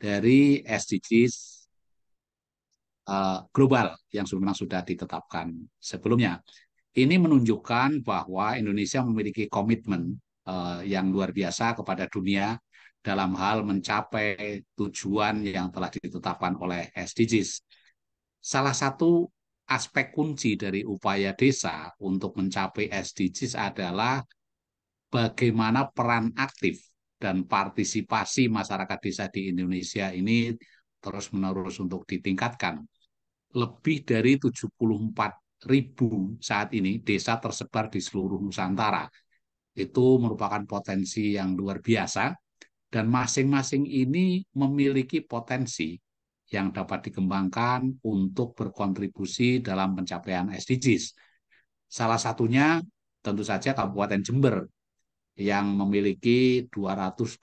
dari SDGs global yang memang sudah ditetapkan sebelumnya. Ini menunjukkan bahwa Indonesia memiliki komitmen yang luar biasa kepada dunia dalam hal mencapai tujuan yang telah ditetapkan oleh SDGs. Salah satu aspek kunci dari upaya desa untuk mencapai SDGs adalah bagaimana peran aktif dan partisipasi masyarakat desa di Indonesia ini terus-menerus untuk ditingkatkan. Lebih dari 74.000 saat ini desa tersebar di seluruh Nusantara. Itu merupakan potensi yang luar biasa dan masing-masing ini memiliki potensi yang dapat dikembangkan untuk berkontribusi dalam pencapaian SDGs. Salah satunya tentu saja Kabupaten Jember yang memiliki 226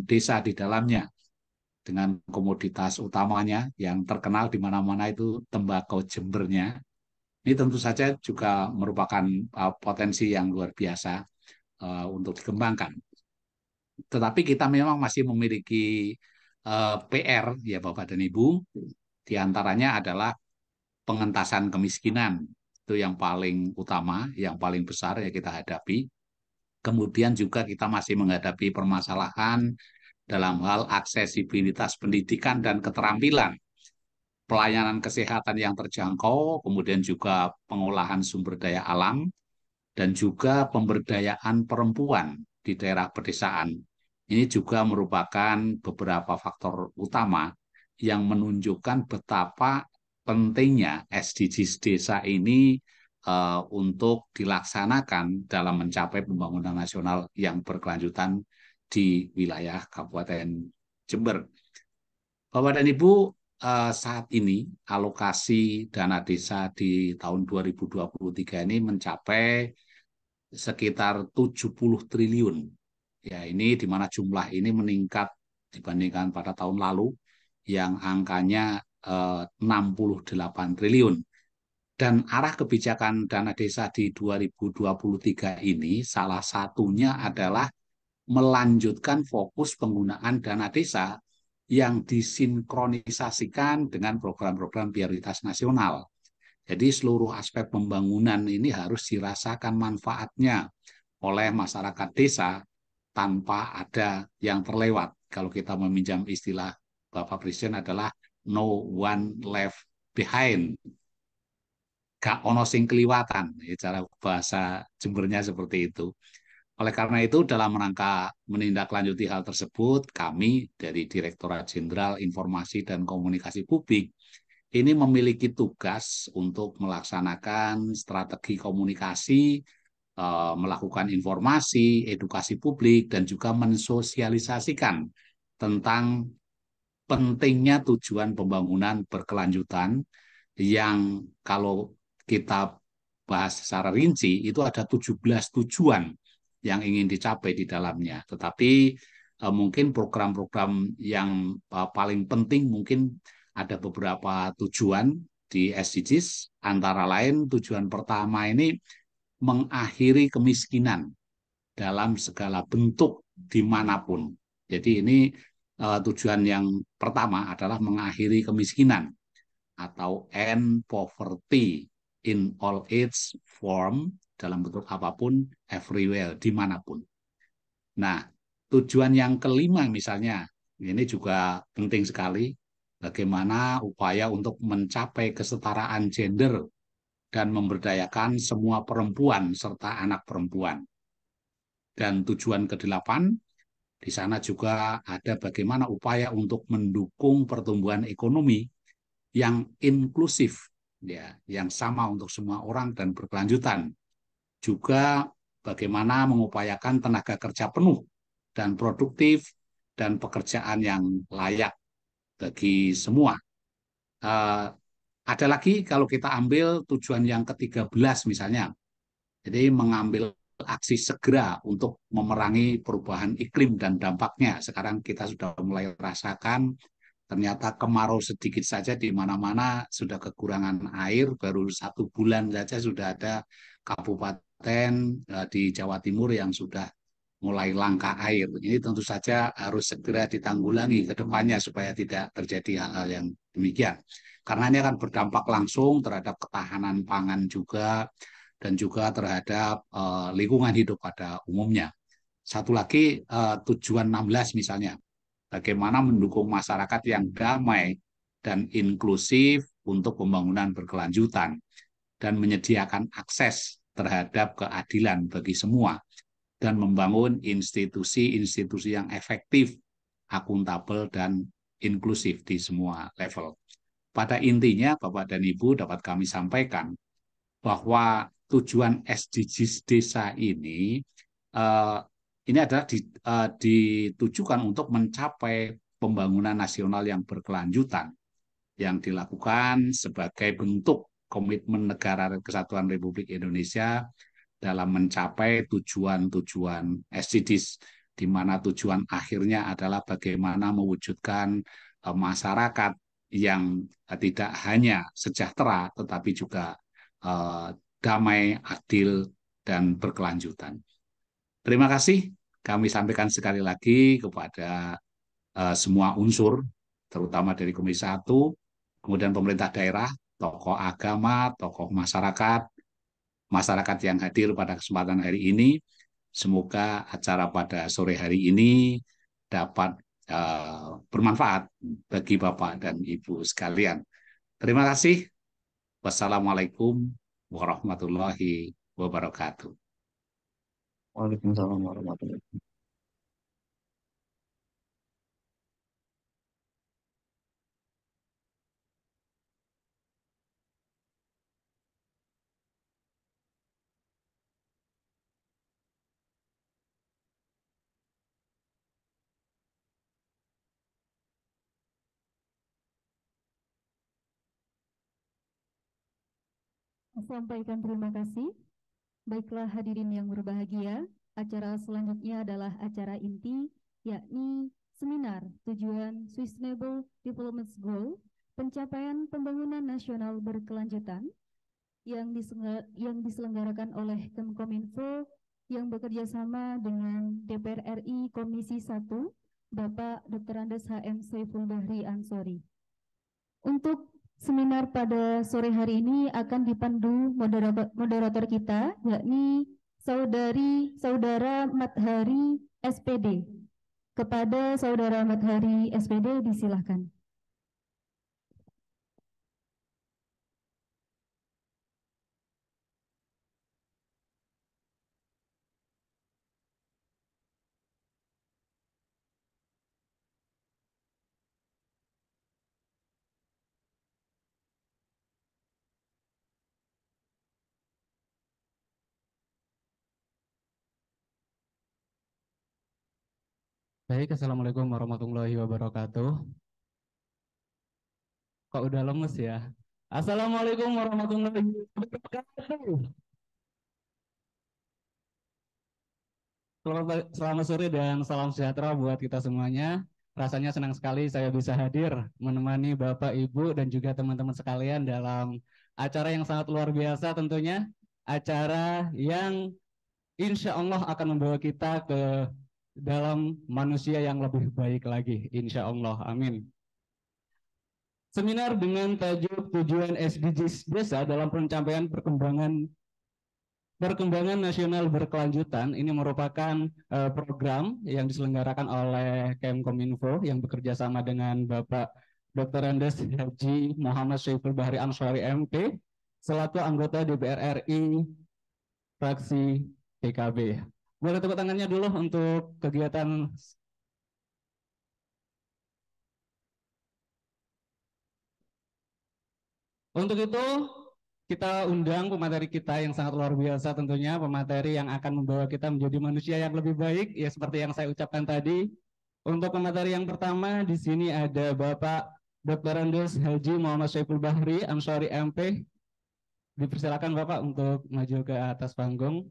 desa di dalamnya dengan komoditas utamanya yang terkenal di mana-mana itu tembakau Jembernya. Ini tentu saja juga merupakan potensi yang luar biasa untuk dikembangkan. Tetapi kita memang masih memiliki PR ya Bapak dan Ibu, di antaranya adalah pengentasan kemiskinan. Itu yang paling utama, yang paling besar yang kita hadapi. Kemudian juga kita masih menghadapi permasalahan dalam hal aksesibilitas pendidikan dan keterampilan, pelayanan kesehatan yang terjangkau, kemudian juga pengolahan sumber daya alam, dan juga pemberdayaan perempuan di daerah pedesaan. Ini juga merupakan beberapa faktor utama yang menunjukkan betapa pentingnya SDGs desa ini untuk dilaksanakan dalam mencapai pembangunan nasional yang berkelanjutan di wilayah Kabupaten Jember. Bapak dan Ibu, saat ini alokasi dana desa di tahun 2023 ini mencapai sekitar 70 triliun. Ya, ini di mana jumlah ini meningkat dibandingkan pada tahun lalu yang angkanya 68 triliun. Dan arah kebijakan dana desa di 2023 ini salah satunya adalah melanjutkan fokus penggunaan dana desa yang disinkronisasikan dengan program-program prioritas nasional. Jadi seluruh aspek pembangunan ini harus dirasakan manfaatnya oleh masyarakat desa tanpa ada yang terlewat. Kalau kita meminjam istilah Bapak Presiden adalah no one left behind. Gak ono sing keliwatan, cara bahasa Jembernya seperti itu. Oleh karena itu, dalam rangka menindaklanjuti hal tersebut, kami dari Direktorat Jenderal Informasi dan Komunikasi Publik ini memiliki tugas untuk melaksanakan strategi komunikasi, melakukan informasi, edukasi publik, dan juga mensosialisasikan tentang pentingnya tujuan pembangunan berkelanjutan yang kalau kita bahas secara rinci itu ada 17 tujuan yang ingin dicapai di dalamnya. Tetapi mungkin program-program yang paling penting mungkin ada beberapa tujuan di SDGs, antara lain tujuan pertama ini mengakhiri kemiskinan dalam segala bentuk dimanapun. Jadi ini tujuan yang pertama adalah mengakhiri kemiskinan atau end poverty in all its form dalam bentuk apapun, everywhere, dimanapun. Nah, tujuan yang kelima misalnya, ini juga penting sekali, bagaimana upaya untuk mencapai kesetaraan gender dan memberdayakan semua perempuan serta anak perempuan. Dan tujuan kedelapan, di sana juga ada bagaimana upaya untuk mendukung pertumbuhan ekonomi yang inklusif, ya, yang sama untuk semua orang dan berkelanjutan. Juga bagaimana mengupayakan tenaga kerja penuh dan produktif dan pekerjaan yang layak bagi semua. Ada lagi kalau kita ambil tujuan yang ke-13 misalnya, jadi mengambil aksi segera untuk memerangi perubahan iklim dan dampaknya. Sekarang kita sudah mulai rasakan ternyata kemarau sedikit saja di mana-mana sudah kekurangan air, baru 1 bulan saja sudah ada kabupaten di Jawa Timur yang sudah mulai langka air. Ini tentu saja harus segera ditanggulangi ke depannya supaya tidak terjadi hal-hal yang demikian. Karena ini akan berdampak langsung terhadap ketahanan pangan juga dan juga terhadap lingkungan hidup pada umumnya. Satu lagi tujuan 16 misalnya, bagaimana mendukung masyarakat yang damai dan inklusif untuk pembangunan berkelanjutan dan menyediakan akses terhadap keadilan bagi semua dan membangun institusi-institusi yang efektif, akuntabel, dan inklusif di semua level. Pada intinya, Bapak dan Ibu, dapat kami sampaikan bahwa tujuan SDGs desa uh, ini adalah ditujukan untuk mencapai pembangunan nasional yang berkelanjutan yang dilakukan sebagai bentuk komitmen negara Kesatuan Republik Indonesia dalam mencapai tujuan-tujuan SDGs, di mana tujuan akhirnya adalah bagaimana mewujudkan masyarakat yang tidak hanya sejahtera, tetapi juga damai, adil, dan berkelanjutan. Terima kasih. Kami sampaikan sekali lagi kepada semua unsur, terutama dari Komisi 1, kemudian pemerintah daerah, tokoh agama, tokoh masyarakat, masyarakat yang hadir pada kesempatan hari ini. Semoga acara pada sore hari ini dapat bermanfaat bagi Bapak dan Ibu sekalian. Terima kasih. Wassalamualaikum warahmatullahi wabarakatuh. Waalaikumsalam warahmatullahi wabarakatuh. Sampaikan terima kasih. Baiklah hadirin yang berbahagia, acara selanjutnya adalah acara inti, yakni seminar tujuan Sustainable Development Goal, pencapaian pembangunan nasional berkelanjutan yang diselenggarakan oleh Kemkominfo yang bekerja sama dengan DPR RI Komisi 1, Bapak Dr. Andes HM Saiful Bahri Ansori. Untuk seminar pada sore hari ini akan dipandu moderator kita, yakni Saudara Madhari SPD. Kepada Saudara Madhari SPD disilahkan. Baik, Assalamualaikum warahmatullahi wabarakatuh. Kok udah lemes ya? Assalamualaikum warahmatullahi wabarakatuh. Selamat sore dan salam sejahtera buat kita semuanya. Rasanya senang sekali saya bisa hadir menemani Bapak, Ibu, dan juga teman-teman sekalian dalam acara yang sangat luar biasa tentunya. Acara yang insya Allah akan membawa kita ke dalam manusia yang lebih baik lagi. Insya Allah, amin. Seminar dengan tajuk tujuan SDGs Desa dalam pencapaian perkembangan nasional berkelanjutan ini merupakan program yang diselenggarakan oleh Kemkominfo yang bekerja sama dengan Bapak Dr. Andes Haji Muhammad Syaiful Bahri Ansori MP selaku anggota DPR RI fraksi PKB. Boleh tepuk tangannya dulu untuk kegiatan. Untuk itu, kita undang pemateri kita yang sangat luar biasa tentunya, pemateri yang akan membawa kita menjadi manusia yang lebih baik, ya seperti yang saya ucapkan tadi. Untuk pemateri yang pertama, di sini ada Bapak Dr. Andes Haji Muhammad Syaiful Bahri, Ansori MP. Dipersilakan Bapak untuk maju ke atas panggung.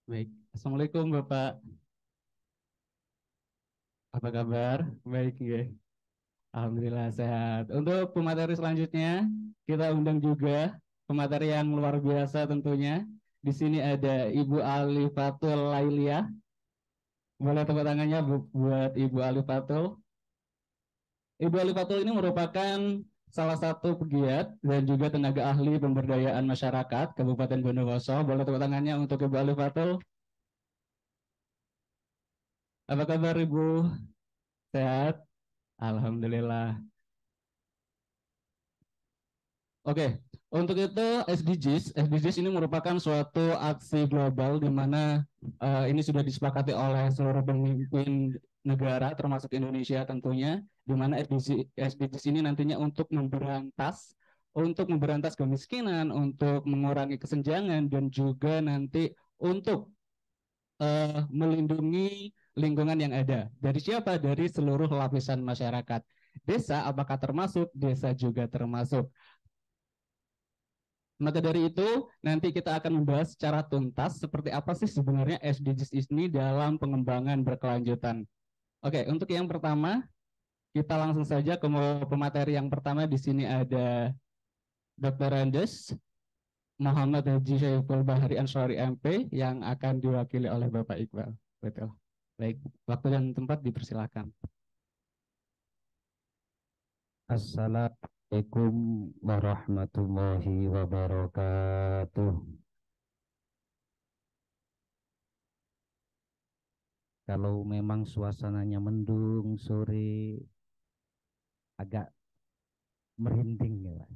Baik. Assalamualaikum Bapak. Apa kabar? Baik ya. Alhamdulillah sehat. Untuk pemateri selanjutnya, kita undang juga pemateri yang luar biasa tentunya. Di sini ada Ibu Alifatul Lailiah. Boleh tepuk tangannya buat Ibu Alifatul. Ibu Alifatul ini merupakan salah satu pegiat dan juga tenaga ahli pemberdayaan masyarakat Kabupaten Bondowoso. Boleh tepuk tangannya untuk Ibu Alifatul. Apa kabar Ibu? Sehat? Alhamdulillah. Oke, untuk itu SDGs ini merupakan suatu aksi global di mana ini sudah disepakati oleh seluruh pemimpin negara termasuk Indonesia tentunya, di mana SDGs ini nantinya untuk memberantas kemiskinan, untuk mengurangi kesenjangan dan juga nanti untuk melindungi lingkungan yang ada. Dari siapa? Dari seluruh lapisan masyarakat. Desa apakah termasuk? Desa juga termasuk. Maka dari itu, nanti kita akan membahas secara tuntas seperti apa sih sebenarnya SDGs ini dalam pengembangan berkelanjutan. Oke, untuk yang pertama, kita langsung saja ke pemateri yang pertama. Di sini ada Dr. Andes Muhammad Haji Syaiful Bahari Ansori MP yang akan diwakili oleh Bapak Iqbal. Betul. Baik, waktu dan tempat dipersilakan. Assalamualaikum warahmatullahi wabarakatuh. Kalau memang suasananya mendung sore agak merinding ya, Pak.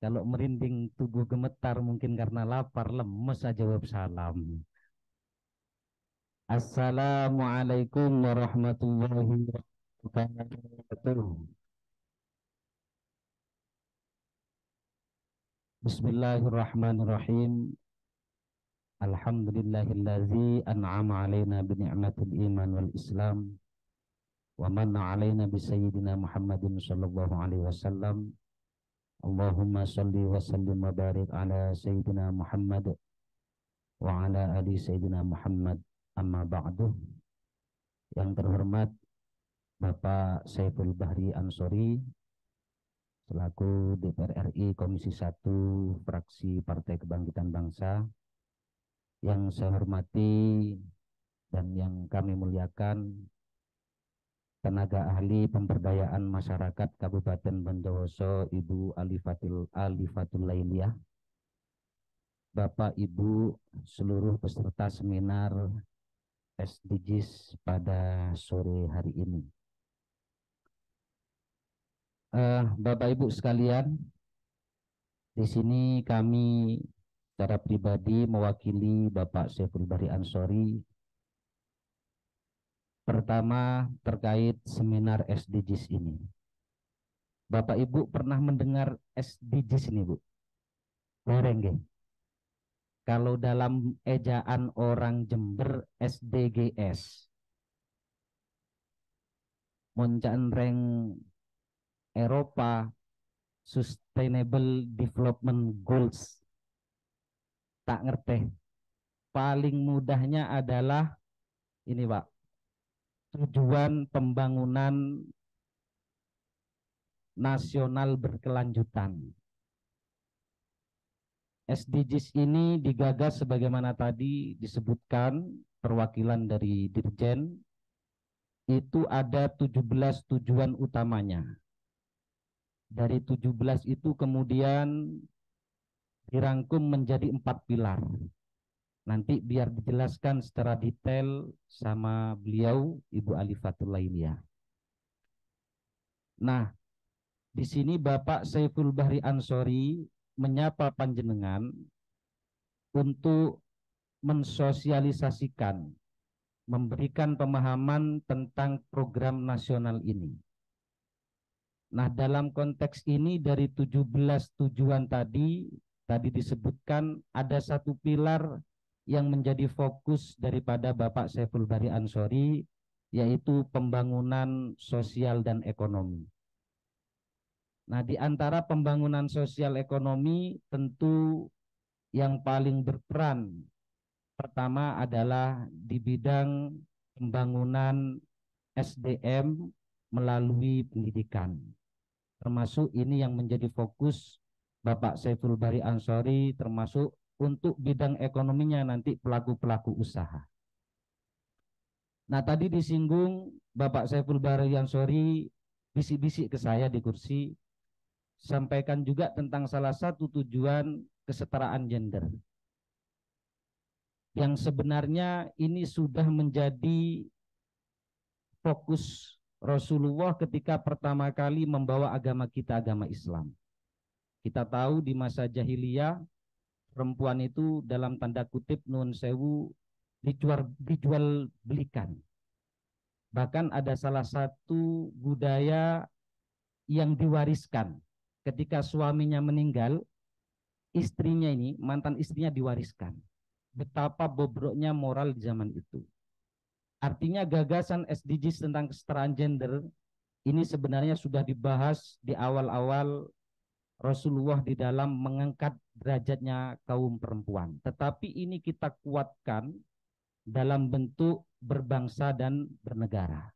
Kalau merinding tubuh gemetar mungkin karena lapar, lemes aja jawab salam. Assalamualaikum warahmatullahi wabarakatuh. Bismillahirrahmanirrahim. Alhamdulillahillazi an'ama alaina bi ni'matil iman wal islam wa manna alaina bi sayyidina Muhammadin sallallahu alaihi wasallam. Allahumma salli wa sallim wa barik ala sayyidina Muhammad wa ala ali sayyidina Muhammad. Amma ba'du. Yang terhormat Bapak Syaiful Bahri Ansori selaku DPR RI Komisi 1 Fraksi Partai Kebangkitan Bangsa, yang saya hormati dan yang kami muliakan tenaga ahli pemberdayaan masyarakat Kabupaten Bondowoso, Ibu Alifatul Lailiah, Bapak Ibu seluruh peserta seminar SDGs pada sore hari ini. Bapak Ibu sekalian, di sini kami secara pribadi mewakili Bapak Syaiful Bahri Ansori. Pertama, terkait seminar SDGs ini. Bapak Ibu pernah mendengar SDGs ini, Bu? Goreng, nggih? Kalau dalam ejaan orang Jember SDGs. Moncan reng Eropa Sustainable Development Goals. Tak ngerti. Paling mudahnya adalah ini, Pak. Tujuan pembangunan nasional berkelanjutan. SDGs ini digagas sebagaimana tadi disebutkan perwakilan dari Dirjen, itu ada 17 tujuan utamanya. Dari 17 itu kemudian dirangkum menjadi 4 pilar. Nanti biar dijelaskan secara detail sama beliau, Ibu Alifatul Lailiah. Nah, di sini Bapak Syaiful Bahri Ansori menyapa panjenengan untuk mensosialisasikan, memberikan pemahaman tentang program nasional ini. Nah, dalam konteks ini dari 17 tujuan tadi disebutkan ada satu pilar yang menjadi fokus daripada Bapak Syaiful Bahri Ansori, yaitu pembangunan sosial dan ekonomi. Nah, di antara pembangunan sosial ekonomi tentu yang paling berperan pertama adalah di bidang pembangunan SDM melalui pendidikan. Termasuk ini yang menjadi fokus Bapak Saiful Bari Ansori, termasuk untuk bidang ekonominya nanti pelaku-pelaku usaha. Nah, tadi disinggung Bapak Saiful Bari Ansori bisik-bisik ke saya di kursi, sampaikan juga tentang salah satu tujuan kesetaraan gender. Yang sebenarnya ini sudah menjadi fokus Rasulullah ketika pertama kali membawa agama kita, agama Islam. Kita tahu di masa jahiliyah perempuan itu dalam tanda kutip nun sewu dijual belikan. Bahkan ada salah satu budaya yang diwariskan ketika suaminya meninggal, istrinya ini, mantan istrinya diwariskan. Betapa bobroknya moral di zaman itu. Artinya gagasan SDGs tentang kesetaraan gender ini sebenarnya sudah dibahas di awal-awal Rasulullah di dalam mengangkat derajatnya kaum perempuan. Tetapi ini kita kuatkan dalam bentuk berbangsa dan bernegara.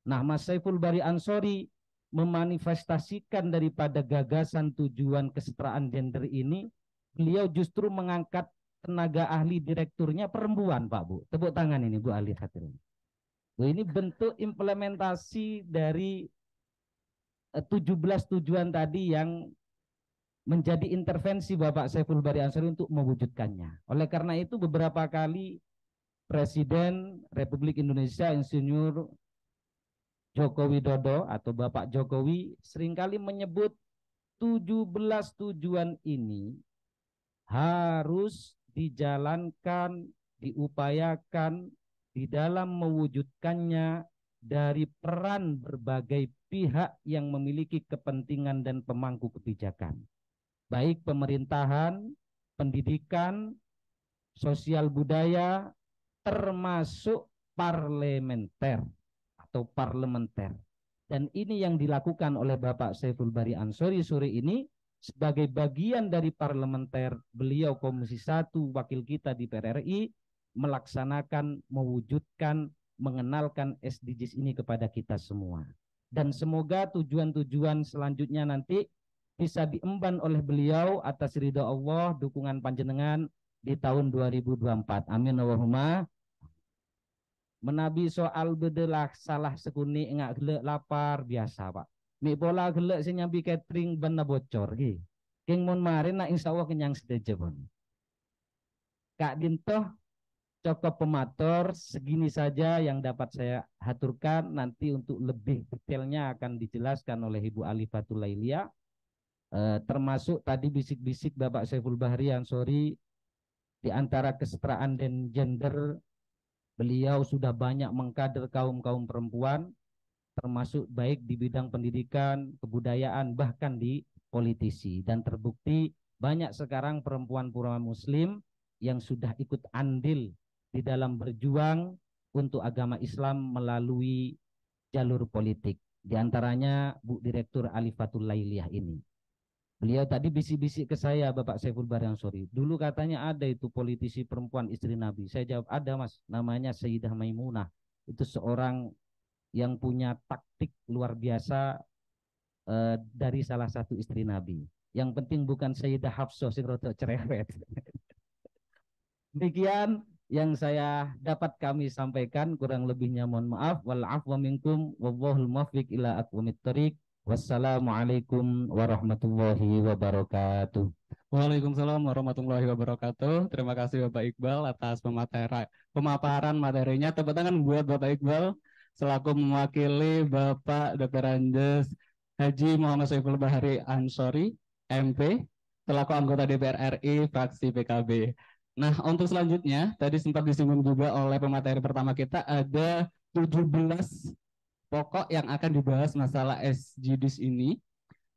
Nah, Mas Saiful Bari Ansori memanifestasikan daripada gagasan tujuan kesetaraan gender ini, beliau justru mengangkat tenaga ahli direkturnya perempuan, Pak Bu. Tepuk tangan ini Bu ahli hadirin. Ini bentuk implementasi dari 17 tujuan tadi yang menjadi intervensi Bapak Saiful Bari Ansori untuk mewujudkannya. Oleh karena itu beberapa kali Presiden Republik Indonesia Insinyur Joko Widodo atau Bapak Jokowi seringkali menyebut 17 tujuan ini harus dijalankan, diupayakan di dalam mewujudkannya dari peran berbagai pihak yang memiliki kepentingan dan pemangku kebijakan, baik pemerintahan, pendidikan, sosial budaya, termasuk parlementer atau parlementer. Dan ini yang dilakukan oleh Bapak Saiful Bari Ansori sore ini sebagai bagian dari parlementer. Beliau Komisi 1 wakil kita di PRRI melaksanakan, mewujudkan, mengenalkan SDGs ini kepada kita semua. Dan semoga tujuan-tujuan selanjutnya nanti bisa diemban oleh beliau atas ridha Allah, dukungan panjenengan di tahun 2024. Amin Allahumma. Menabi soal bedelah salah sekuni enggak gelek lapar biasa Pak. Mi pola gelek senyambi catering benda bocor ki. King mon marin nak insyaallah kenyang sedeje pun. Kak Dintoh cukup pematur, segini saja yang dapat saya haturkan. Nanti untuk lebih detailnya akan dijelaskan oleh Ibu Alifatul Lailiyah. Termasuk tadi bisik-bisik Bapak Saiful Bahri Ansori di antara kesetaraan dan gender. Beliau sudah banyak mengkader kaum-kaum perempuan, termasuk baik di bidang pendidikan, kebudayaan, bahkan di politisi. Dan terbukti banyak sekarang perempuan-perempuan muslim yang sudah ikut andil di dalam berjuang untuk agama Islam melalui jalur politik. Di antaranya Bu Direktur Alifatul Lailiyah ini. Beliau tadi bisik-bisik ke saya, Bapak Saiful Bari Ansori. Dulu katanya ada itu politisi perempuan istri Nabi. Saya jawab, ada Mas, namanya Sayyidah Maimunah. Itu seorang yang punya taktik luar biasa dari salah satu istri Nabi. Yang penting bukan Sayyidah Hafsah sing rodok cerewet. Demikian yang saya dapat kami sampaikan, kurang lebihnya mohon maaf. Wal afwa minkum wallahul muwaffiq ila aqwamit thoriq. Wassalamualaikum warahmatullahi wabarakatuh. Waalaikumsalam warahmatullahi wabarakatuh. Terima kasih Bapak Iqbal atas pemaparan materinya. Tepuk tangan buat Bapak Iqbal selaku mewakili Bapak Dr. Andes Haji Muhammad Saiful Bahri Ansori, MP, selaku anggota DPR RI fraksi PKB. Nah, untuk selanjutnya tadi sempat disinggung juga oleh pemateri pertama kita, ada 17 pokok yang akan dibahas masalah SDGs ini,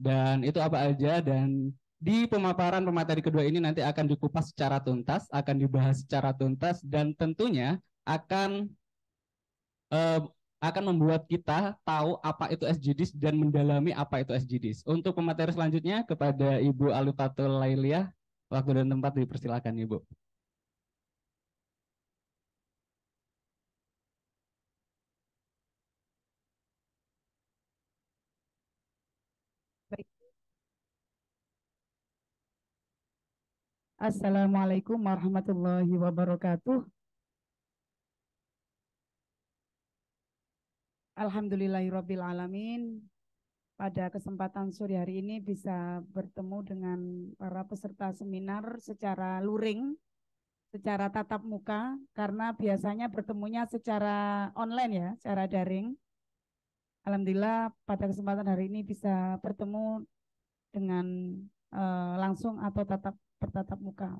dan itu apa aja, dan di pemaparan pemateri kedua ini nanti akan dikupas secara tuntas, akan dibahas secara tuntas, dan tentunya akan membuat kita tahu apa itu SDGs dan mendalami apa itu SDGs. Untuk pemateri selanjutnya kepada Ibu Alifatul Lailiyah, waktu dan tempat dipersilakan Ibu. Assalamualaikum warahmatullahi wabarakatuh. Alhamdulillahirabbil alamin. Pada kesempatan sore hari ini bisa bertemu dengan para peserta seminar secara luring, secara tatap muka, karena biasanya bertemunya secara online ya, secara daring. Alhamdulillah pada kesempatan hari ini bisa bertemu dengan langsung atau bertatap muka.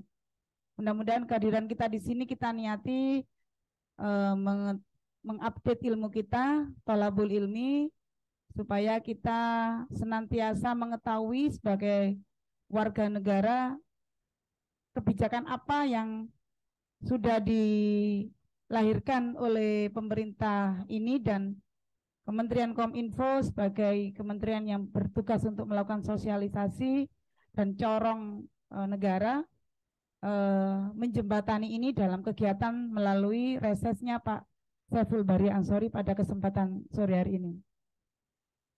Mudah-mudahan kehadiran kita di sini kita niati mengupdate ilmu kita, thalabul ilmi, supaya kita senantiasa mengetahui sebagai warga negara kebijakan apa yang sudah dilahirkan oleh pemerintah ini dan Kementerian Kominfo sebagai kementerian yang bertugas untuk melakukan sosialisasi dan corong negara menjembatani ini dalam kegiatan melalui resesnya Pak Saiful Bahri Ansori pada kesempatan sore hari ini.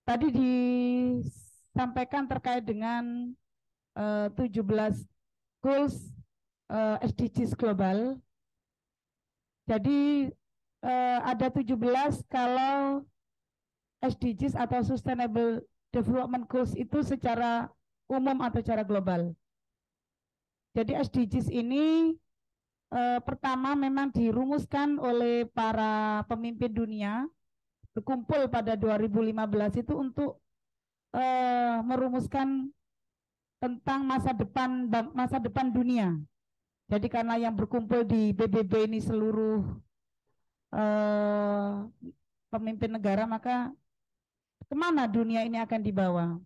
Tadi disampaikan terkait dengan 17 goals SDGs global. Jadi ada 17 kalau SDGs atau Sustainable Development Goals itu secara umum atau secara global. Jadi SDGs ini pertama memang dirumuskan oleh para pemimpin dunia, berkumpul pada 2015 itu untuk merumuskan tentang masa depan dunia. Jadi karena yang berkumpul di PBB ini seluruh pemimpin negara, maka kemana dunia ini akan dibawa?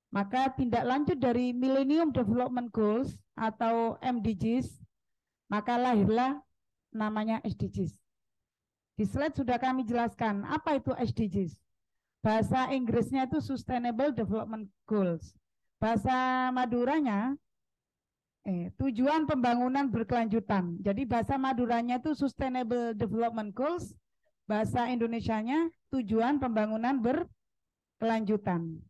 Maka tindak lanjut dari Millennium Development Goals atau MDGs, maka lahirlah namanya SDGs. Di slide sudah kami jelaskan apa itu SDGs. Bahasa Inggrisnya itu Sustainable Development Goals. Bahasa Maduranya tujuan pembangunan berkelanjutan. Jadi bahasa Maduranya itu Sustainable Development Goals. Bahasa Indonesianya tujuan pembangunan berkelanjutan.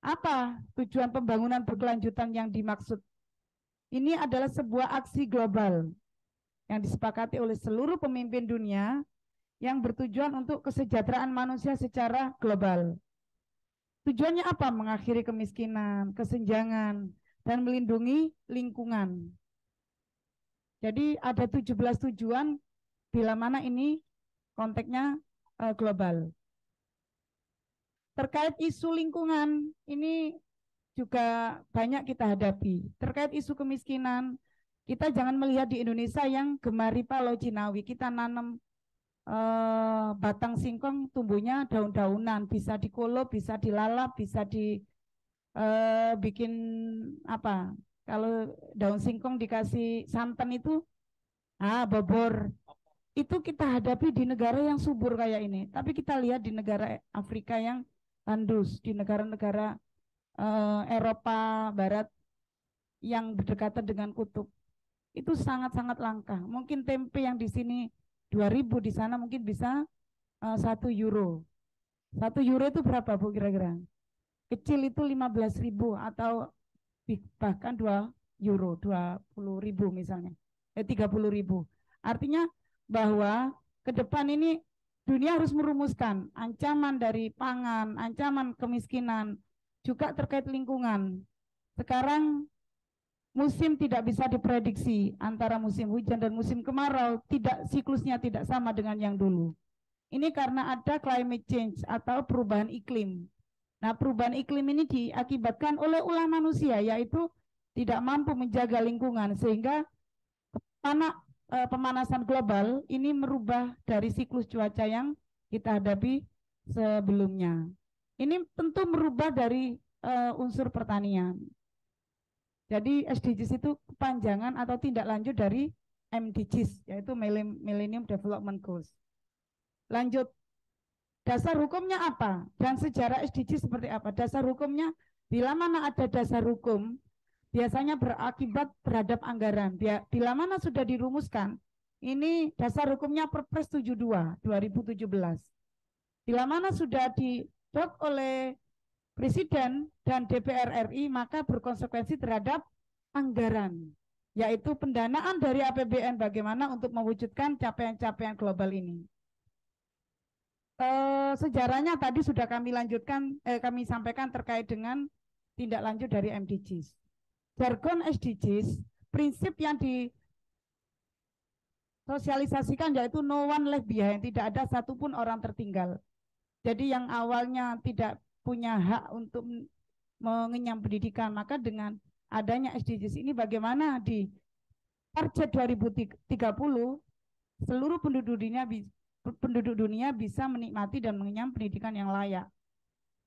Apa tujuan pembangunan berkelanjutan yang dimaksud? Ini adalah sebuah aksi global yang disepakati oleh seluruh pemimpin dunia yang bertujuan untuk kesejahteraan manusia secara global. Tujuannya apa? Mengakhiri kemiskinan, kesenjangan, dan melindungi lingkungan. Jadi ada 17 tujuan bila mana ini konteksnya global. Terkait isu lingkungan, ini juga banyak kita hadapi. Terkait isu kemiskinan, kita jangan melihat di Indonesia yang gemari Palau Cinawi. Kita nanam batang singkong, tumbuhnya daun-daunan, bisa dikolop, bisa dilalap, bisa bikin apa? Kalau daun singkong dikasih santan itu, bobor. Itu kita hadapi di negara yang subur kayak ini. Tapi kita lihat di negara Afrika yang tandus, di negara-negara Eropa Barat yang berdekatan dengan kutub, itu sangat-sangat langka. Mungkin tempe yang di sini 2.000, di sana mungkin bisa 1 euro. 1 euro itu berapa Bu kira-kira? Kecil itu 15.000 atau bahkan 2 euro, 20.000 misalnya, 30.000. Artinya bahwa ke depan ini dunia harus merumuskan ancaman dari pangan, ancaman kemiskinan, juga terkait lingkungan. Sekarang musim tidak bisa diprediksi antara musim hujan dan musim kemarau, siklusnya tidak sama dengan yang dulu. Ini karena ada climate change atau perubahan iklim. Nah, perubahan iklim ini diakibatkan oleh ulah manusia, yaitu tidak mampu menjaga lingkungan, sehingga pemanasan global ini merubah dari siklus cuaca yang kita hadapi sebelumnya. Ini tentu merubah dari unsur pertanian. Jadi SDGs itu kepanjangan atau tindak lanjut dari MDGs, yaitu Millennium Development Goals. Lanjut, dasar hukumnya apa? Dan sejarah SDGs seperti apa? Dasar hukumnya, bila mana ada dasar hukum, biasanya berakibat terhadap anggaran. Bila mana sudah dirumuskan, ini dasar hukumnya Perpres 72 2017. Bila mana sudah didot oleh Presiden dan DPR RI, maka berkonsekuensi terhadap anggaran, yaitu pendanaan dari APBN bagaimana untuk mewujudkan capaian-capaian global ini. Sejarahnya tadi sudah kami lanjutkan, kami sampaikan terkait dengan tindak lanjut dari MDGs. Jargon SDGs, prinsip yang disosialisasikan yaitu no one left behind, tidak ada satupun orang tertinggal. Jadi yang awalnya tidak punya hak untuk mengenyam pendidikan, maka dengan adanya SDGs ini bagaimana di target 2030 seluruh penduduk dunia bisa menikmati dan mengenyam pendidikan yang layak.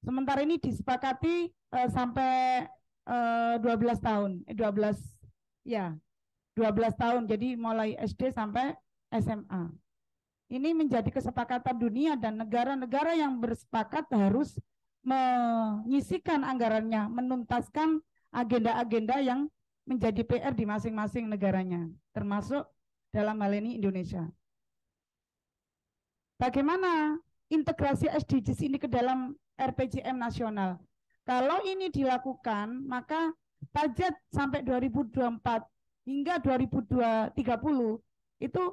Sementara ini disepakati sampai 12 tahun, 12 tahun, jadi mulai SD sampai SMA. Ini menjadi kesepakatan dunia dan negara-negara yang bersepakat harus menyisikan anggarannya, menuntaskan agenda-agenda yang menjadi PR di masing-masing negaranya, termasuk dalam hal ini Indonesia. Bagaimana integrasi SDGs ini ke dalam RPJM nasional? Kalau ini dilakukan, maka target sampai 2024 hingga 2030 itu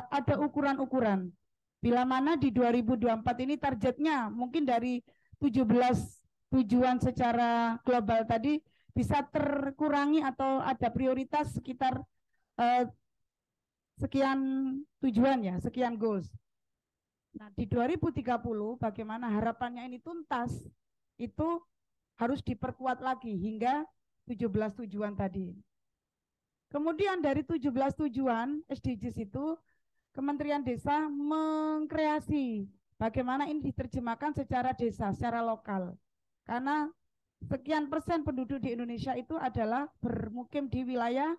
ada ukuran-ukuran. Bila mana di 2024 ini targetnya mungkin dari 17 tujuan secara global tadi bisa terkurangi atau ada prioritas sekitar sekian tujuan ya, sekian goals. Nah, di 2030 bagaimana harapannya ini tuntas, itu harus diperkuat lagi hingga 17 tujuan tadi. Kemudian dari 17 tujuan SDGs itu, Kementerian Desa mengkreasi bagaimana ini diterjemahkan secara desa, secara lokal. Karena sekian persen penduduk di Indonesia itu adalah bermukim di wilayah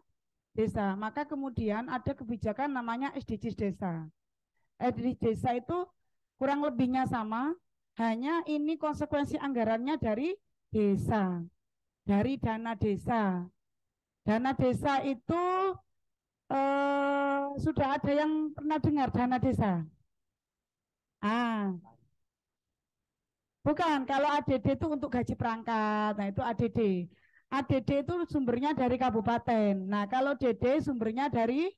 desa. Maka kemudian ada kebijakan namanya SDGs Desa. SDGs Desa itu kurang lebihnya sama, hanya ini konsekuensi anggarannya dari desa, dari dana desa. Dana desa itu sudah ada yang pernah dengar dana desa? Bukan, kalau ADD itu untuk gaji perangkat, nah itu ADD. ADD itu sumbernya dari kabupaten. Nah, kalau DD sumbernya dari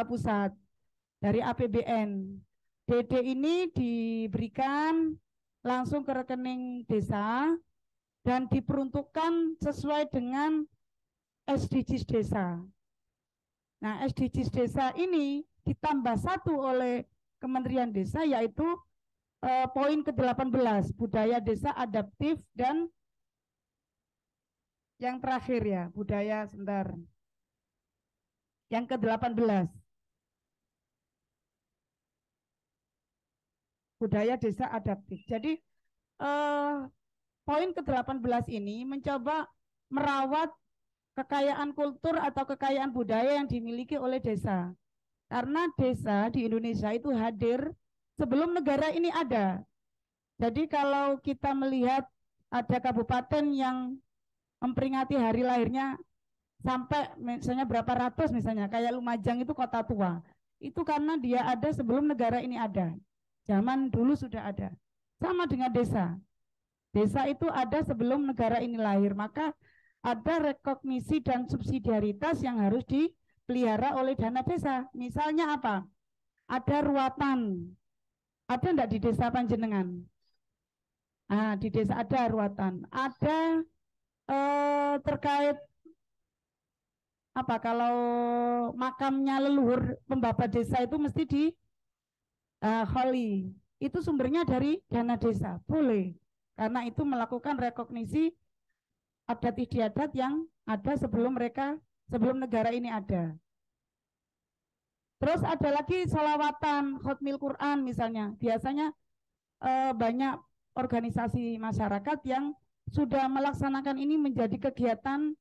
pusat, dari APBN. DD ini diberikan langsung ke rekening desa dan diperuntukkan sesuai dengan SDGs desa. Nah, SDGs desa ini ditambah satu oleh Kementerian Desa, yaitu poin ke-18, budaya desa adaptif, dan yang terakhir ya, budaya sebentar. Yang ke-18. Budaya desa adaptif. Jadi poin ke-18 ini mencoba merawat kekayaan kultur atau kekayaan budaya yang dimiliki oleh desa. Karena desa di Indonesia itu hadir sebelum negara ini ada. Jadi kalau kita melihat ada kabupaten yang memperingati hari lahirnya sampai misalnya berapa ratus, misalnya kayak Lumajang itu kota tua, itu karena dia ada sebelum negara ini ada. Zaman dulu sudah ada. Sama dengan desa. Desa itu ada sebelum negara ini lahir. Maka ada rekognisi dan subsidiaritas yang harus dipelihara oleh dana desa. Misalnya apa? Ada ruatan. Ada enggak di desa Panjenengan? Di desa ada ruatan. Ada terkait apa? Kalau makamnya leluhur pembabat desa itu mesti di Holy, itu sumbernya dari dana desa, boleh, karena itu melakukan rekognisi adat istiadat yang ada sebelum negara ini ada. Terus ada lagi sholawatan, khotmil Quran misalnya, biasanya banyak organisasi masyarakat yang sudah melaksanakan ini menjadi kegiatan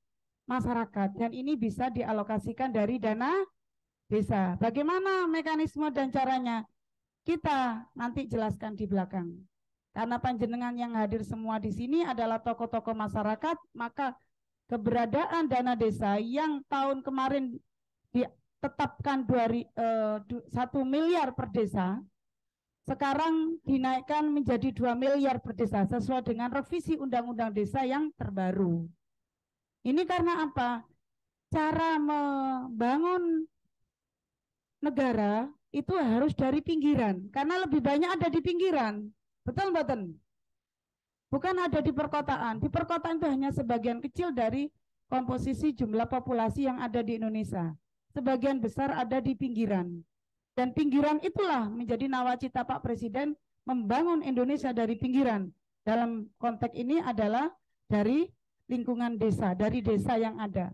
masyarakat, dan ini bisa dialokasikan dari dana desa. Bagaimana mekanisme dan caranya? Kita nanti jelaskan di belakang. Karena panjenengan yang hadir semua di sini adalah tokoh-tokoh masyarakat, maka keberadaan dana desa yang tahun kemarin ditetapkan 1 miliar per desa, sekarang dinaikkan menjadi 2 miliar per desa sesuai dengan revisi Undang-Undang Desa yang terbaru. Ini karena apa? cara membangun negara itu harus dari pinggiran, karena lebih banyak ada di pinggiran. Betul mboten? Bukan ada di perkotaan. Di perkotaan itu hanya sebagian kecil dari komposisi jumlah populasi yang ada di Indonesia. Sebagian besar ada di pinggiran. Dan pinggiran itulah menjadi nawacita Pak Presiden membangun Indonesia dari pinggiran. Dalam konteks ini adalah dari lingkungan desa, dari desa yang ada.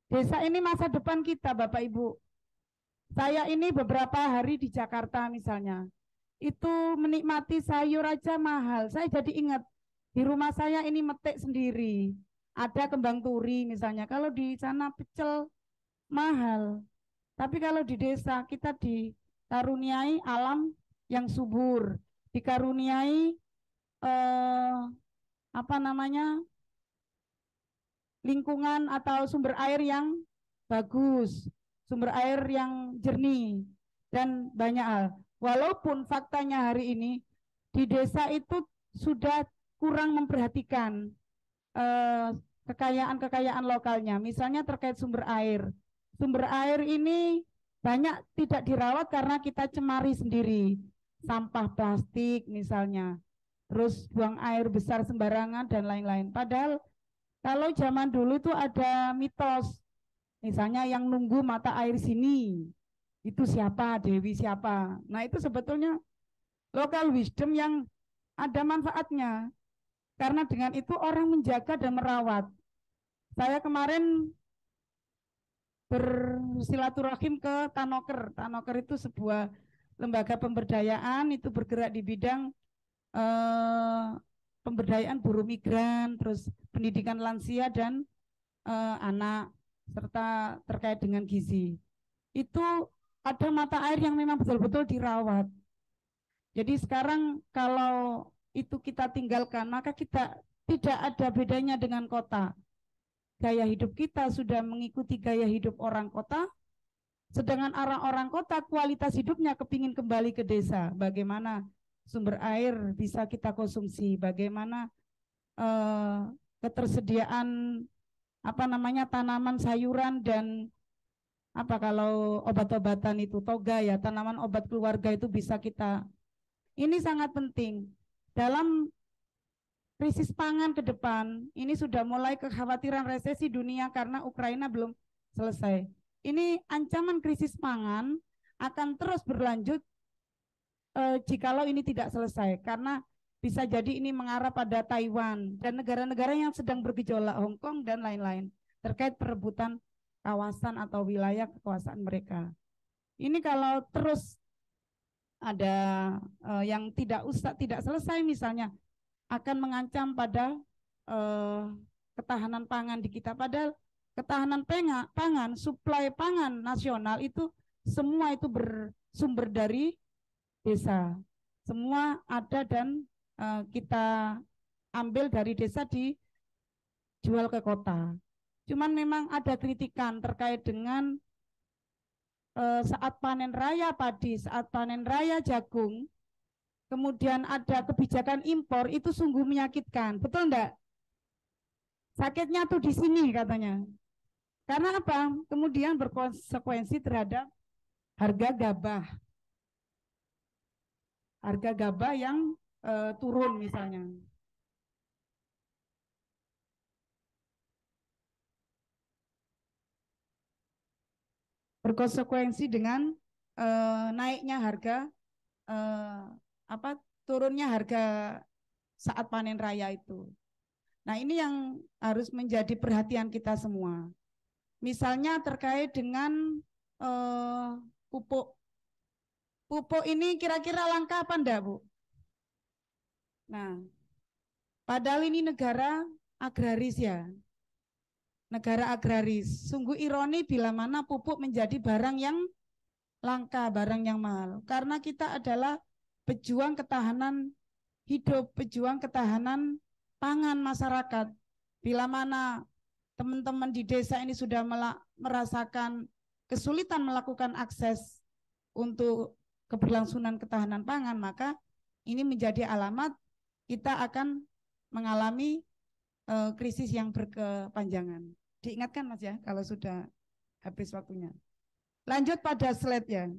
Desa ini masa depan kita, Bapak Ibu. Saya ini beberapa hari di Jakarta misalnya, itu menikmati sayur aja mahal. Saya jadi ingat, di rumah saya ini metik sendiri. Ada kembang turi misalnya, kalau di sana pecel mahal. Tapi kalau di desa kita dikaruniai alam yang subur, dikaruniai lingkungan atau sumber air yang bagus, sumber air yang jernih, dan banyak hal. Walaupun faktanya hari ini di desa itu sudah kurang memperhatikan kekayaan-kekayaan lokalnya, misalnya terkait sumber air. Sumber air ini banyak tidak dirawat karena kita cemari sendiri, sampah plastik misalnya, terus buang air besar sembarangan dan lain-lain. Padahal kalau zaman dulu itu ada mitos, misalnya yang nunggu mata air sini, itu siapa, Dewi siapa. Nah itu sebetulnya local wisdom yang ada manfaatnya. Karena dengan itu orang menjaga dan merawat. Saya kemarin bersilaturahim ke Tanoker. Tanoker itu sebuah lembaga pemberdayaan, itu bergerak di bidang pemberdayaan buruh migran, terus pendidikan lansia dan anak, serta terkait dengan gizi. Itu ada mata air yang memang betul-betul dirawat. Jadi sekarang kalau itu kita tinggalkan, maka kita tidak ada bedanya dengan kota. Gaya hidup kita sudah mengikuti gaya hidup orang kota, sedangkan orang-orang kota kualitas hidupnya kepingin kembali ke desa. Bagaimana sumber air bisa kita konsumsi, bagaimana ketersediaan tanaman sayuran dan kalau obat-obatan itu toga ya, tanaman obat keluarga itu bisa kita. Ini sangat penting dalam krisis pangan ke depan. Ini sudah mulai kekhawatiran resesi dunia karena Ukraina belum selesai. Ini ancaman krisis pangan akan terus berlanjut jikalau ini tidak selesai, karena bisa jadi ini mengarah pada Taiwan dan negara-negara yang sedang bergejolak, Hong Kong dan lain-lain, terkait perebutan kawasan atau wilayah kekuasaan mereka. Ini kalau terus ada yang tidak selesai misalnya, akan mengancam pada ketahanan pangan di kita. Padahal ketahanan pangan, suplai pangan nasional itu semua itu bersumber dari desa. Semua ada dan kita ambil dari desa dijual ke kota. Cuman memang ada kritikan terkait dengan saat panen raya padi, saat panen raya jagung, kemudian ada kebijakan impor, itu sungguh menyakitkan. Betul enggak? Sakitnya tuh di sini katanya. Karena apa? Kemudian berkonsekuensi terhadap harga gabah. Harga gabah yang turun misalnya. Berkonsekuensi dengan naiknya harga turunnya harga saat panen raya itu. Nah, ini yang harus menjadi perhatian kita semua. Misalnya terkait dengan pupuk. Pupuk ini kira-kira langka apa enggak, Bu? Nah, padahal ini negara agraris ya. Negara agraris. Sungguh ironi bila mana pupuk menjadi barang yang langka, barang yang mahal. Karena kita adalah pejuang ketahanan hidup, pejuang ketahanan pangan masyarakat. Bila mana teman-teman di desa ini sudah merasakan kesulitan melakukan akses untuk keberlangsungan ketahanan pangan, maka ini menjadi alamat kita akan mengalami krisis yang berkepanjangan. Diingatkan Mas ya kalau sudah habis waktunya. Lanjut pada slide ya.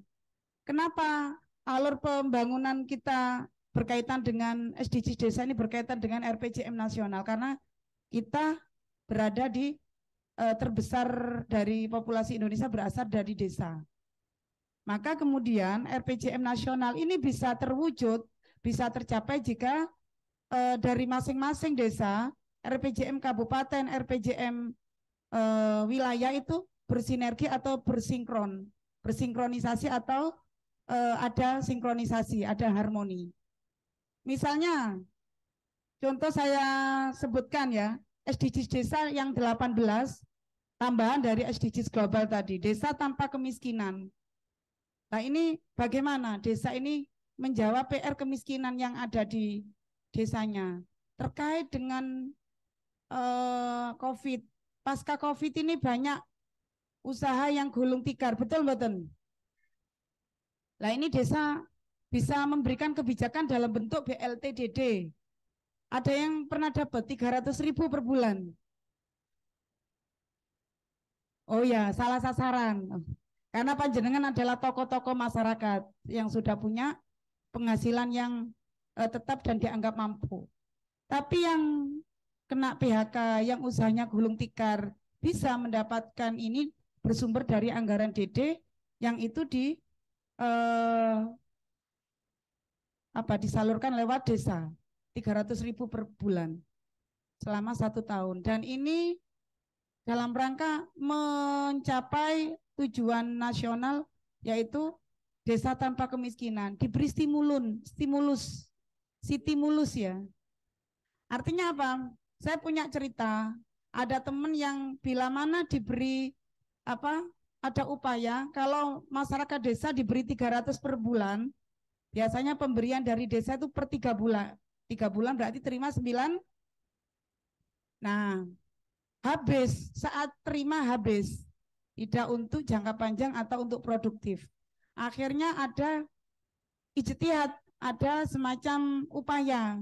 Kenapa alur pembangunan kita berkaitan dengan SDGs desa ini berkaitan dengan RPJM nasional? Karena kita berada di terbesar dari populasi Indonesia berasal dari desa. Maka kemudian RPJM nasional ini bisa terwujud, bisa tercapai jika dari masing-masing desa, RPJM kabupaten, RPJM wilayah itu bersinergi atau bersinkronisasi atau ada sinkronisasi, ada harmoni. Misalnya, contoh saya sebutkan ya, SDGs desa yang 18, tambahan dari SDGs global tadi, desa tanpa kemiskinan. Nah ini bagaimana desa ini menjawab PR kemiskinan yang ada di desanya. Terkait dengan COVID, pasca COVID ini banyak usaha yang gulung tikar, betul-betul. Nah ini desa bisa memberikan kebijakan dalam bentuk BLTDD. Ada yang pernah dapat 300.000 per bulan. Oh ya, salah sasaran. Karena panjenengan adalah tokoh-tokoh masyarakat yang sudah punya penghasilan yang tetap dan dianggap mampu. Tapi yang kena PHK, yang usahanya gulung tikar, bisa mendapatkan ini bersumber dari anggaran DD yang itu disalurkan lewat desa, 300.000 per bulan selama 1 tahun. Dan ini dalam rangka mencapai tujuan nasional yaitu desa tanpa kemiskinan, diberi stimulus ya. Artinya apa? Saya punya cerita, ada teman yang bila mana diberi ada upaya kalau masyarakat desa diberi 300 per bulan, biasanya pemberian dari desa itu per 3 bulan. 3 bulan berarti terima 9. Nah, habis, saat terima habis. Tidak untuk jangka panjang atau untuk produktif. Akhirnya ada ijtihad, ada semacam upaya.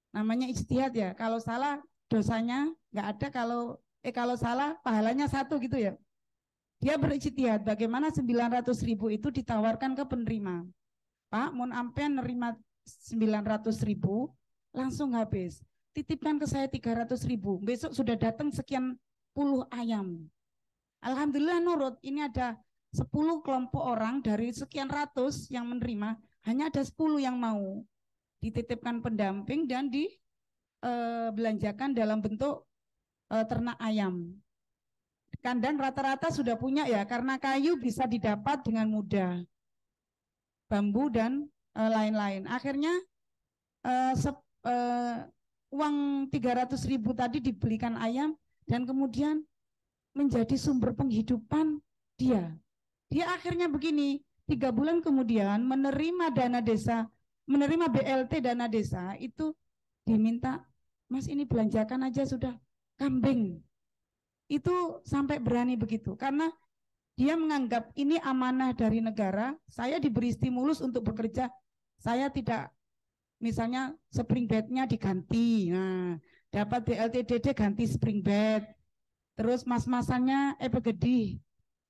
Namanya ijtihad ya. Kalau salah dosanya nggak ada, kalau salah pahalanya 1 gitu ya. Dia berijtihad bagaimana 900.000 itu ditawarkan ke penerima. Pak, mun ampean nerima 900.000 langsung habis. Titipkan ke saya 300.000. Besok sudah datang sekian puluh ayam. Alhamdulillah nurut, ini ada 10 kelompok orang dari sekian ratus yang menerima, hanya ada 10 yang mau dititipkan pendamping dan dibelanjakan dalam bentuk ternak ayam. Kandang rata-rata sudah punya ya, karena kayu bisa didapat dengan mudah, bambu dan lain-lain. Akhirnya uang 300.000 tadi dibelikan ayam dan kemudian menjadi sumber penghidupan dia. Dia akhirnya begini, 3 bulan kemudian menerima dana desa, menerima BLT dana desa, itu diminta, Mas ini belanjakan aja sudah kambing. Itu sampai berani begitu, karena dia menganggap ini amanah dari negara, saya diberi stimulus untuk bekerja, saya tidak, misalnya spring bed-nya diganti, nah dapat BLT-DD ganti spring bed. Terus mas-masannya gede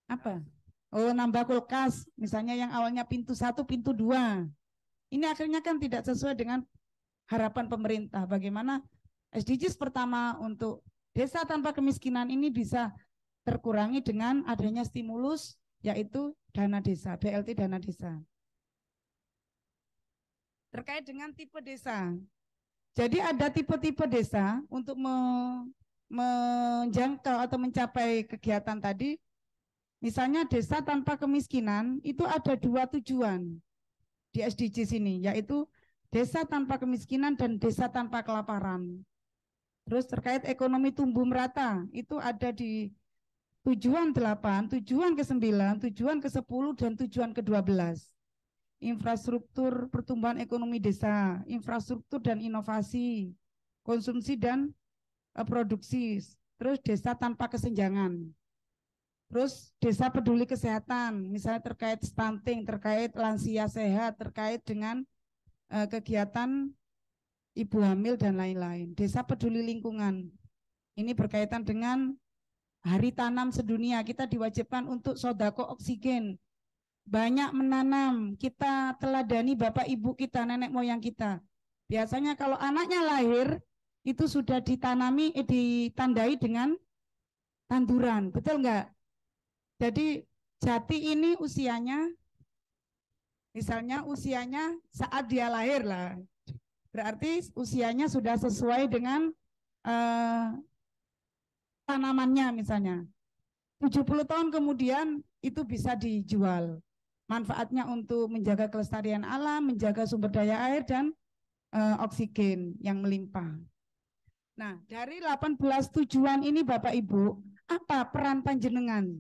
apa? Oh, nambah kulkas, misalnya yang awalnya pintu 1, pintu 2. Ini akhirnya kan tidak sesuai dengan harapan pemerintah. Bagaimana SDGs pertama untuk desa tanpa kemiskinan ini bisa terkurangi dengan adanya stimulus, yaitu dana desa, BLT dana desa. Terkait dengan tipe desa. Jadi ada tipe-tipe desa untuk menjangkau atau mencapai kegiatan tadi. Misalnya desa tanpa kemiskinan itu ada 2 tujuan di SDGs ini, yaitu desa tanpa kemiskinan dan desa tanpa kelaparan. Terus terkait ekonomi tumbuh merata itu ada di tujuan 8, tujuan ke-9, tujuan ke-10 dan tujuan ke-12. Infrastruktur pertumbuhan ekonomi desa, infrastruktur dan inovasi, konsumsi dan produksi, terus desa tanpa kesenjangan, terus desa peduli kesehatan, misalnya terkait stunting, terkait lansia sehat, terkait dengan kegiatan ibu hamil dan lain-lain. Desa peduli lingkungan, ini berkaitan dengan hari tanam sedunia, kita diwajibkan untuk sodako oksigen, banyak menanam, kita teladani bapak ibu kita, nenek moyang kita. Biasanya kalau anaknya lahir, itu sudah ditandai dengan tanduran, betul enggak? Jadi jati ini usianya, misalnya usianya saat dia lahir lah, berarti usianya sudah sesuai dengan tanamannya misalnya. 70 tahun kemudian itu bisa dijual. Manfaatnya untuk menjaga kelestarian alam, menjaga sumber daya air dan oksigen yang melimpah. Nah, dari 18 tujuan ini Bapak Ibu, apa peran panjenengan?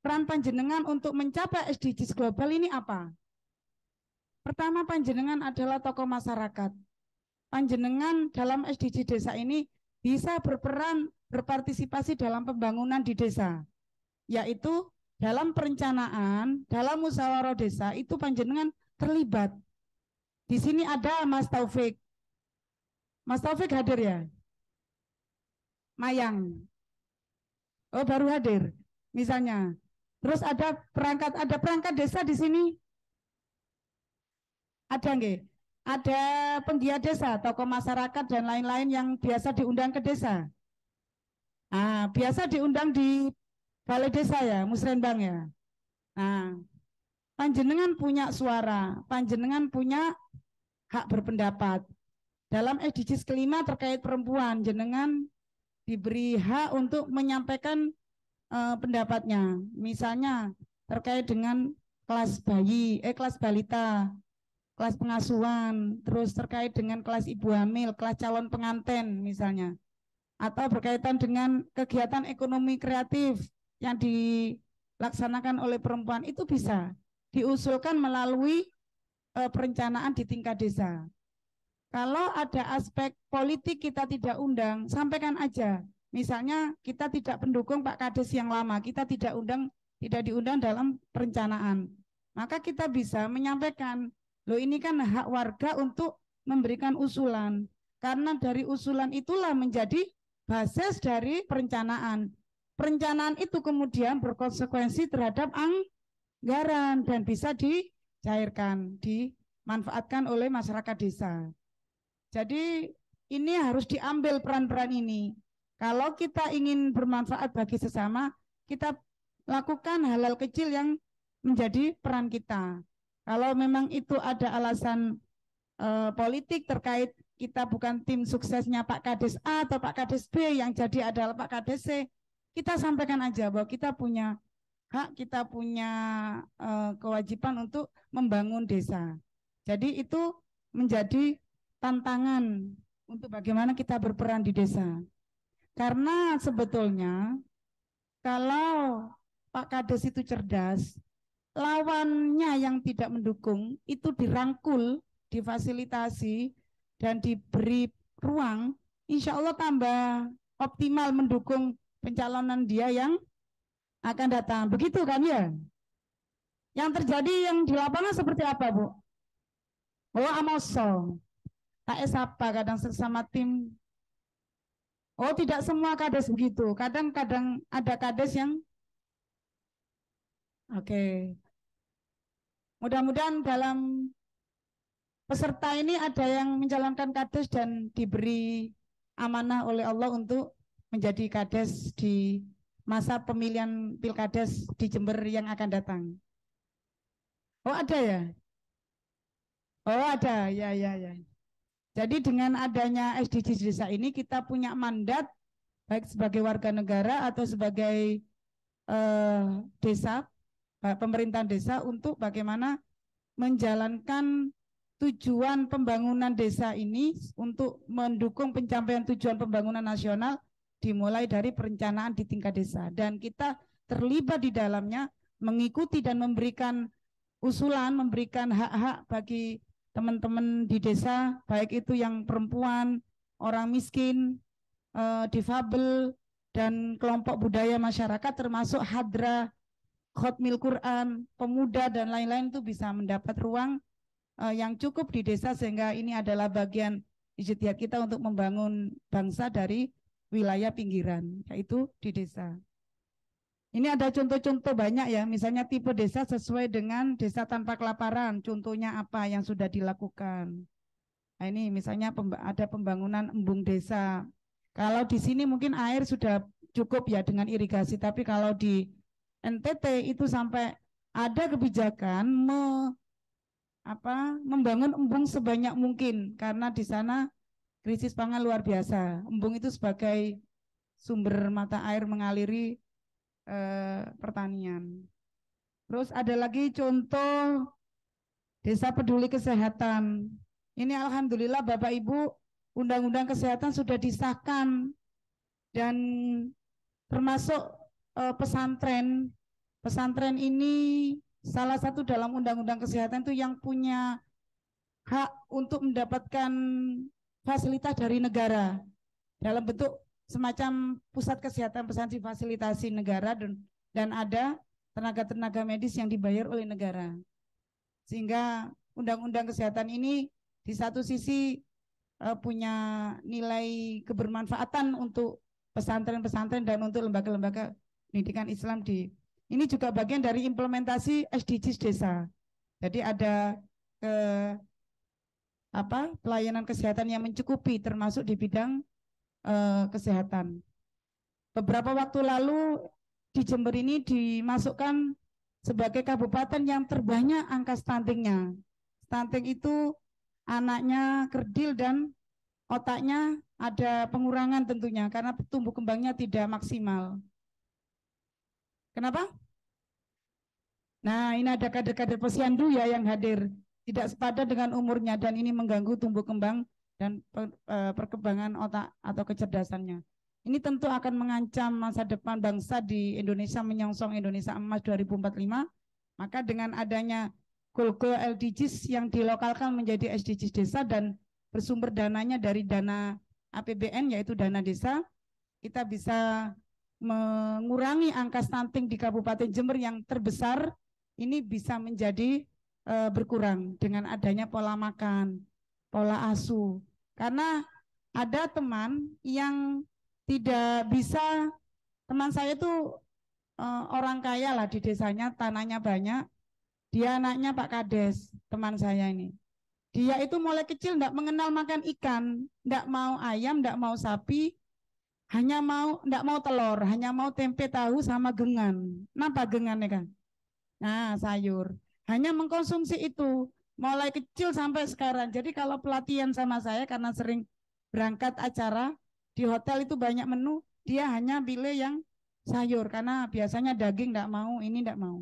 Peran panjenengan untuk mencapai SDGs global ini apa? Pertama, panjenengan adalah tokoh masyarakat. Panjenengan dalam SDG desa ini bisa berperan, berpartisipasi dalam pembangunan di desa, yaitu dalam perencanaan, dalam musyawarah desa itu panjenengan terlibat. Di sini ada Mas Taufik. Mas Taufik hadir ya? Mayang. Oh, baru hadir misalnya. Terus ada perangkat desa di sini? Ada nggih? Ada penggiat desa, tokoh masyarakat dan lain-lain yang biasa diundang ke desa. Nah, biasa diundang di balai desa ya, musrenbang ya. Nah, panjenengan punya suara, panjenengan punya hak berpendapat. Dalam SDGs kelima terkait perempuan, jenengan diberi hak untuk menyampaikan pendapatnya. Misalnya terkait dengan kelas bayi, kelas balita, kelas pengasuhan, terus terkait dengan kelas ibu hamil, kelas calon pengantin misalnya. Atau berkaitan dengan kegiatan ekonomi kreatif yang dilaksanakan oleh perempuan, itu bisa diusulkan melalui perencanaan di tingkat desa. Kalau ada aspek politik kita tidak undang, sampaikan aja. Misalnya kita tidak pendukung Pak Kades yang lama, kita tidak diundang dalam perencanaan. Maka kita bisa menyampaikan, loh ini kan hak warga untuk memberikan usulan. Karena dari usulan itulah menjadi basis dari perencanaan. Perencanaan itu kemudian berkonsekuensi terhadap anggaran dan bisa dicairkan, dimanfaatkan oleh masyarakat desa. Jadi ini harus diambil peran-peran ini. Kalau kita ingin bermanfaat bagi sesama, kita lakukan hal-hal kecil yang menjadi peran kita. Kalau memang itu ada alasan politik terkait kita bukan tim suksesnya Pak Kades A atau Pak Kades B, yang jadi adalah Pak Kades C, kita sampaikan aja bahwa kita punya hak, kita punya kewajiban untuk membangun desa. Jadi itu menjadi tantangan untuk bagaimana kita berperan di desa. Karena sebetulnya kalau Pak Kades itu cerdas, lawannya yang tidak mendukung itu dirangkul, difasilitasi, dan diberi ruang, insya Allah tambah optimal mendukung pencalonan dia yang akan datang. Begitu kan ya? Yang terjadi yang di lapangan seperti apa, Bu? Oh, amoso. KS apa kadang sesama tim. Oh, tidak semua kades begitu. Kadang-kadang ada kades yang oke. Mudah-mudahan dalam peserta ini ada yang menjalankan kades dan diberi amanah oleh Allah untuk menjadi kades di masa pemilihan pilkades di Jember yang akan datang. Oh, ada ya? Oh, ada. Ya. Jadi dengan adanya SDGs desa ini kita punya mandat baik sebagai warga negara atau sebagai desa, pemerintahan desa untuk bagaimana menjalankan tujuan pembangunan desa ini untuk mendukung pencapaian tujuan pembangunan nasional dimulai dari perencanaan di tingkat desa. Dan kita terlibat di dalamnya mengikuti dan memberikan usulan, memberikan hak-hak bagi teman-teman di desa, baik itu yang perempuan, orang miskin, difabel, dan kelompok budaya masyarakat termasuk hadra, khotmil Quran, pemuda, dan lain-lain itu bisa mendapat ruang yang cukup di desa, sehingga ini adalah bagian ijtihad kita untuk membangun bangsa dari wilayah pinggiran, yaitu di desa. Ini ada contoh-contoh banyak ya, misalnya tipe desa sesuai dengan desa tanpa kelaparan, contohnya apa yang sudah dilakukan. Nah ini misalnya ada pembangunan embung desa. Kalau di sini mungkin air sudah cukup ya dengan irigasi, tapi kalau di NTT itu sampai ada kebijakan membangun embung sebanyak mungkin karena di sana krisis pangan luar biasa. Embung itu sebagai sumber mata air mengaliri pertanian. Terus ada lagi contoh desa peduli kesehatan. Ini alhamdulillah Bapak Ibu, undang-undang kesehatan sudah disahkan dan termasuk pesantren. Pesantren ini salah satu dalam undang-undang kesehatan itu yang punya hak untuk mendapatkan fasilitas dari negara dalam bentuk semacam pusat kesehatan pesantren difasilitasi negara dan ada tenaga-tenaga medis yang dibayar oleh negara. Sehingga undang-undang kesehatan ini di satu sisi punya nilai kebermanfaatan untuk pesantren-pesantren dan untuk lembaga-lembaga pendidikan Islam ini juga bagian dari implementasi SDGs desa. Jadi ada pelayanan kesehatan yang mencukupi termasuk di bidang kesehatan. Beberapa waktu lalu di Jember ini dimasukkan sebagai kabupaten yang terbanyak angka stuntingnya. Stunting itu anaknya kerdil dan otaknya ada pengurangan tentunya karena tumbuh kembangnya tidak maksimal. Kenapa? Nah, ini ada kader-kader posyandu ya yang hadir, tidak sepadan dengan umurnya dan ini mengganggu tumbuh kembang dan perkembangan otak atau kecerdasannya. Ini tentu akan mengancam masa depan bangsa di Indonesia menyongsong Indonesia Emas 2045. Maka dengan adanya goal-goal LDGs yang dilokalkan menjadi SDGs desa dan bersumber dananya dari dana APBN yaitu dana desa, kita bisa mengurangi angka stunting di Kabupaten Jember yang terbesar ini bisa menjadi berkurang dengan adanya pola makan, pola asuh. Karena ada teman yang tidak bisa, teman saya itu orang kaya lah di desanya, tanahnya banyak, dia anaknya Pak Kades, teman saya ini. Dia itu mulai kecil enggak mengenal makan ikan, enggak mau ayam, enggak mau sapi, enggak mau telur, hanya mau tempe tahu sama gengan. Kenapa gengannya kan? Nah, sayur. Hanya mengkonsumsi itu mulai kecil sampai sekarang. Jadi kalau pelatihan sama saya karena sering berangkat acara di hotel itu banyak menu, dia hanya pilih yang sayur karena biasanya daging enggak mau, ini enggak mau.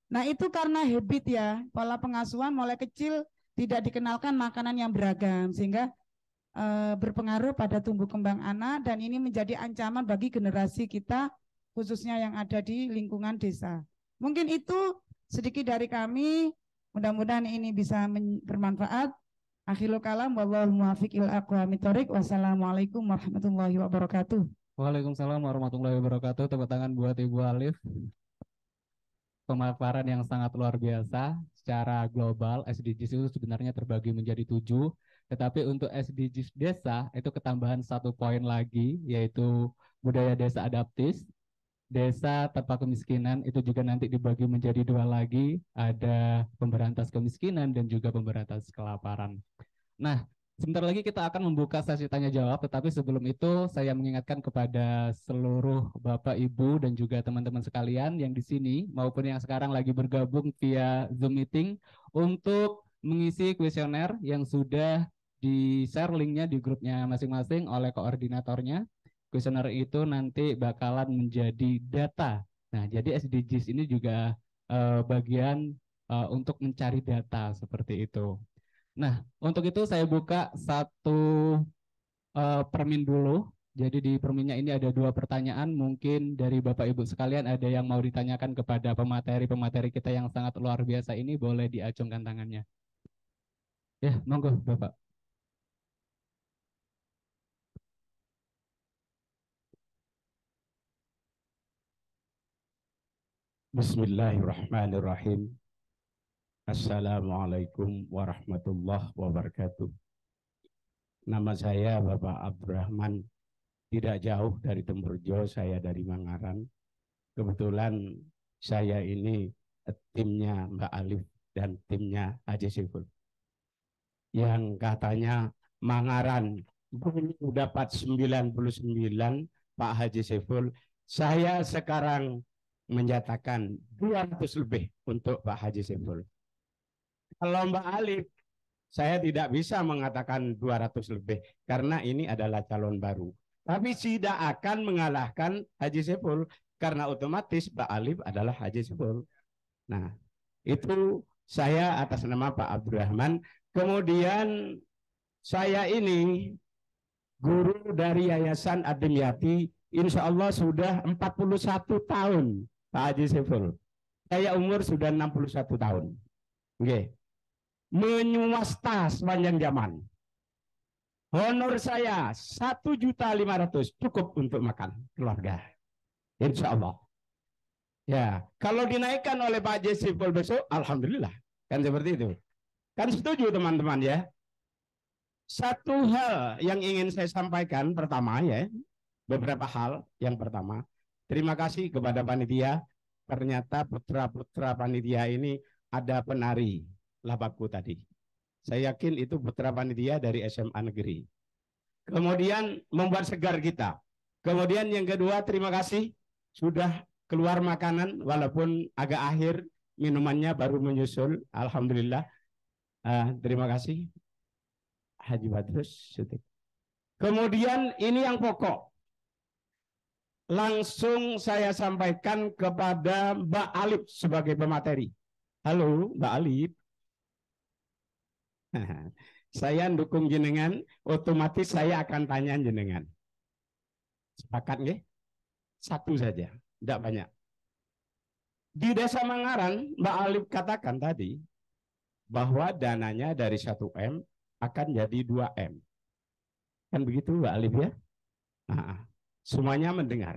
Nah, itu karena habit ya, pola pengasuhan mulai kecil tidak dikenalkan makanan yang beragam sehingga berpengaruh pada tumbuh kembang anak dan ini menjadi ancaman bagi generasi kita khususnya yang ada di lingkungan desa. Mungkin itu sedikit dari kami, mudah-mudahan ini bisa bermanfaat. Akhirul kalam wallahul muwaffiq ila aqwamit thoriq. Wassalamualaikum warahmatullahi wabarakatuh. Waalaikumsalam warahmatullahi wabarakatuh. Tepuk tangan buat Ibu Alif. Pemaparan yang sangat luar biasa. Secara global SDGs itu sebenarnya terbagi menjadi 7, tetapi untuk SDGs desa itu ketambahan 1 poin lagi, yaitu budaya desa adaptif. Desa tanpa kemiskinan itu juga nanti dibagi menjadi 2 lagi, ada pemberantas kemiskinan dan juga pemberantas kelaparan. Nah, sebentar lagi kita akan membuka sesi tanya jawab, tetapi sebelum itu saya mengingatkan kepada seluruh Bapak, Ibu, dan juga teman-teman sekalian yang di sini maupun yang sekarang lagi bergabung via Zoom meeting untuk mengisi kuesioner yang sudah di-share linknya di grupnya masing-masing oleh koordinatornya. Kuesioner itu nanti bakalan menjadi data. Nah, jadi SDGs ini juga bagian untuk mencari data seperti itu. Nah, untuk itu saya buka satu permin dulu. Jadi di perminnya ini ada 2 pertanyaan. Mungkin dari Bapak Ibu sekalian ada yang mau ditanyakan kepada pemateri-pemateri kita yang sangat luar biasa ini, boleh diacungkan tangannya. Ya, monggo Bapak. Bismillahirrahmanirrahim. Assalamualaikum warahmatullahi wabarakatuh. Nama saya Bapak Abdurrahman tidak jauh dari Temburjo, saya dari Mangaran. Kebetulan saya ini timnya Mbak Alif dan timnya Haji Siful. Yang katanya Mangaran dapat 99 Pak Haji Siful. Saya sekarang menyatakan 200 lebih untuk Pak Haji Siful. Kalau Mbak Alif, saya tidak bisa mengatakan 200 lebih karena ini adalah calon baru. Tapi tidak akan mengalahkan Haji Siful karena otomatis Pak Alif adalah Haji Siful. Nah, itu saya atas nama Pak Abdurrahman. Kemudian saya ini guru dari Yayasan Ademyati, insya Allah sudah 41 tahun Pak Haji Siful. Saya umur sudah 61 tahun. Oke. Menyuasta sepanjang zaman. Honor saya 1.500.000 cukup untuk makan keluarga. Insya Allah. Ya, kalau dinaikkan oleh Pak Haji Siful besok, alhamdulillah. Kan seperti itu. Kan setuju teman-teman ya. Satu hal yang ingin saya sampaikan pertama ya, beberapa hal. Yang pertama, terima kasih kepada panitia. Ternyata putra-putra panitia ini ada penari Labaku tadi. Saya yakin itu putra panitia dari SMA negeri. Kemudian membuat segar kita. Kemudian yang kedua, terima kasih sudah keluar makanan walaupun agak akhir, minumannya baru menyusul. Alhamdulillah. Terima kasih Haji Badrus. Kemudian ini yang pokok. Langsung saya sampaikan kepada Mbak Alif sebagai pemateri. Halo Mbak Alif. Saya dukung jenengan, otomatis saya akan tanya jenengan. Sepakat nggih? Satu saja, tidak banyak. Di Desa Mangaran, Mbak Alif katakan tadi bahwa dananya dari 1M akan jadi 2M. Kan begitu Mbak Alif ya? Semuanya mendengar.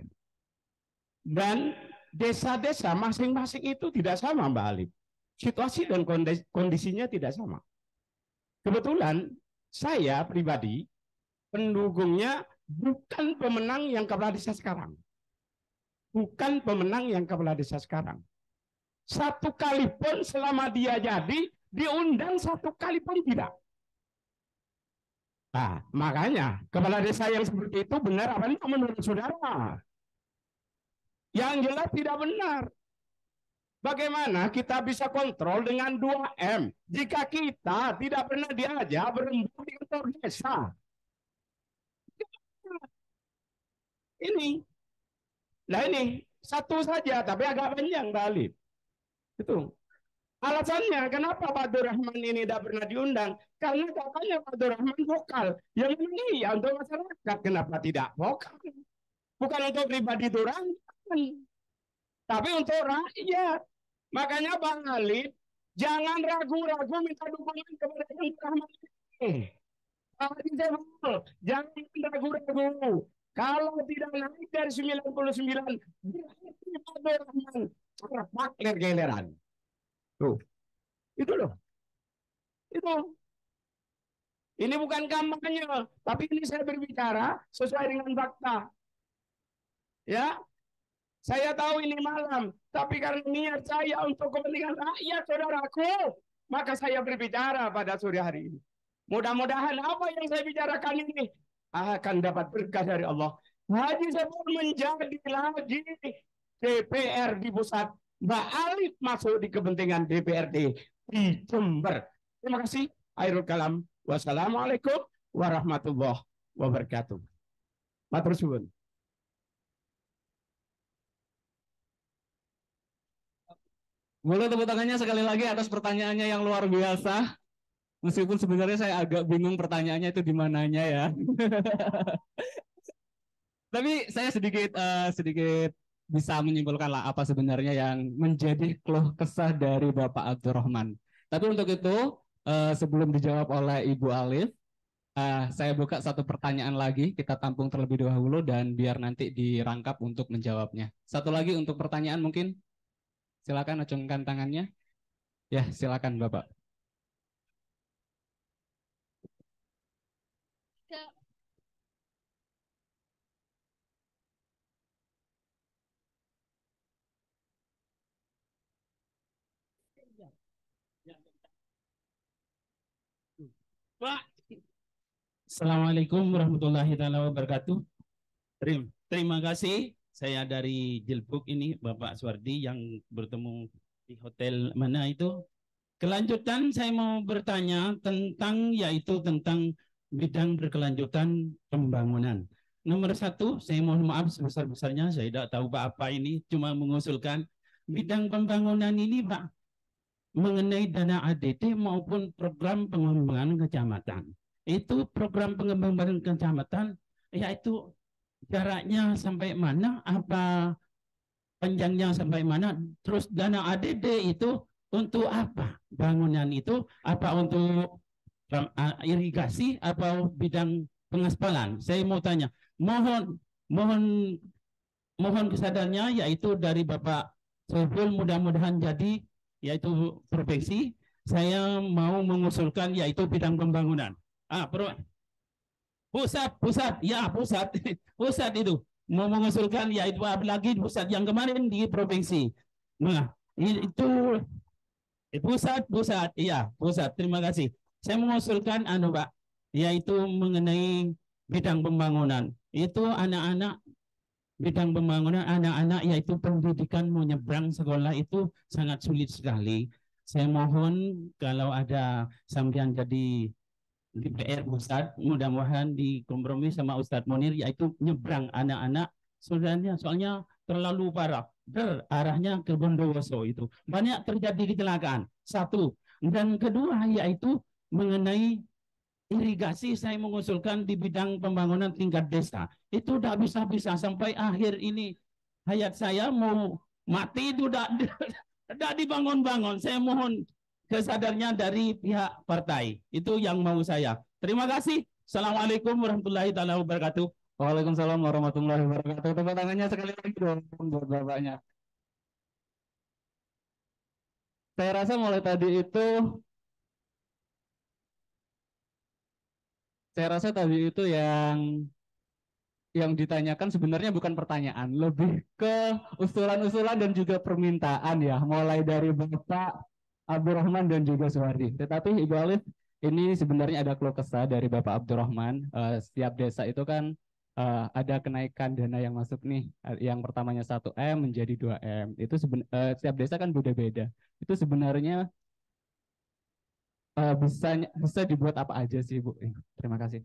Dan desa-desa masing-masing itu tidak sama Mbak Alif. Situasi dan kondisinya tidak sama. Kebetulan saya pribadi pendukungnya bukan pemenang yang kepala desa sekarang. Bukan pemenang yang kepala desa sekarang. Satu kali pun selama dia jadi, diundang satu kali pun tidak. Nah, makanya kepala desa yang seperti itu benar apa enggak menurut saudara? Yang jelas tidak benar. Bagaimana kita bisa kontrol dengan 2M jika kita tidak pernah diajak berembuk di kantor desa? Ini. Nah ini satu saja tapi agak panjang Mbak Alif. Itu. Alasannya kenapa Pak Abdurrahman ini tidak pernah diundang? Karena katanya Pak Abdurrahman vokal. Yang ini ya untuk masyarakat. Kenapa tidak vokal? Bukan untuk pribadi Durang, tapi untuk rakyat. Makanya Bang Alif, jangan ragu-ragu minta dukungan kepada Pak Abdurrahman. Jangan ragu-ragu. Kalau tidak naik dari 99, berarti Pak Abdurrahman cepat ler-geleran. Tuh. Itu loh. Itu. Ini bukan kampanye, tapi ini saya berbicara sesuai dengan fakta. Ya. Saya tahu ini malam, tapi karena niat saya untuk kepentingan rakyat, saudaraku, maka saya berbicara pada sore hari ini. Mudah-mudahan apa yang saya bicarakan ini akan dapat berkah dari Allah. Haji Siful menjadi lagi DPR di pusat. Mbak Alif masuk di kepentingan DPRD di Jember. Terima kasih. Akhirul kalam. Wassalamualaikum warahmatullahi wabarakatuh. Matur suwun. Boleh tepuk tangannya sekali lagi atas pertanyaannya yang luar biasa. Meskipun sebenarnya saya agak bingung pertanyaannya itu di mananya ya. Tapi saya sedikit bisa menyimpulkan lah apa sebenarnya yang menjadi keluh kesah dari Bapak Abdurrahman. Tapi untuk itu sebelum dijawab oleh Ibu Alif, saya buka satu pertanyaan lagi, kita tampung terlebih dahulu dan biar nanti dirangkap untuk menjawabnya. Satu lagi untuk pertanyaan mungkin. Silakan acungkan tangannya. Ya, silakan Bapak. Pak, Assalamualaikum warahmatullahi wabarakatuh. Terima kasih. Saya dari Jilbuk ini, Bapak Suwardi yang bertemu di hotel mana itu. Kelanjutan saya mau bertanya tentang yaitu tentang bidang berkelanjutan pembangunan. Nomor satu, saya mohon maaf sebesar-besarnya, saya tidak tahu Pak apa ini, cuma mengusulkan bidang pembangunan ini Pak mengenai dana ADD maupun program pengembangan kecamatan. Itu program pengembangan kecamatan, yaitu jaraknya sampai mana, apa panjangnya sampai mana, terus dana ADD itu untuk apa? Bangunan itu apa untuk irigasi atau bidang pengaspalan? Saya mau tanya, mohon kesadarannya yaitu dari Bapak Soebul, mudah-mudahan jadi yaitu provinsi. Saya mau mengusulkan yaitu bidang pembangunan. Pusat, ya pusat, pusat itu mau mengusulkan yaitu apalagi pusat yang kemarin di provinsi. Nah, itu pusat, iya pusat. Terima kasih. Saya mengusulkan Pak, yaitu mengenai bidang pembangunan. Itu anak-anak bidang pembangunan anak-anak yaitu pendidikan menyeberang sekolah itu sangat sulit sekali. Saya mohon kalau ada sampean jadi di PR Ustadz, mudah-mudahan dikompromi sama Ustadz Munir yaitu nyebrang anak-anak soalnya terlalu parah arahnya ke Bondowoso itu banyak terjadi kecelakaan. Satu, dan kedua yaitu mengenai irigasi. Saya mengusulkan di bidang pembangunan tingkat desa itu tidak bisa sampai akhir ini hayat saya mau mati itu tidak dibangun-bangun. Saya mohon kesadarnya dari pihak partai. Itu yang mau saya. Terima kasih. Assalamualaikum warahmatullahi wabarakatuh. Waalaikumsalam warahmatullahi wabarakatuh. Tepuk tangannya sekali lagi dong buat bapaknya. Saya rasa mulai tadi itu yang ditanyakan sebenarnya bukan pertanyaan, lebih ke usulan-usulan dan juga permintaan ya, mulai dari Bapak Abdurrahman dan juga Suwardi. Tetapi Ibu Alif, ini sebenarnya ada keluh kesah dari Bapak Abdurrahman. Setiap desa itu kan ada kenaikan dana yang masuk nih. Yang pertamanya 1M menjadi 2M. Itu setiap desa kan beda-beda. Itu sebenarnya bisa dibuat apa aja sih, Bu? Terima kasih.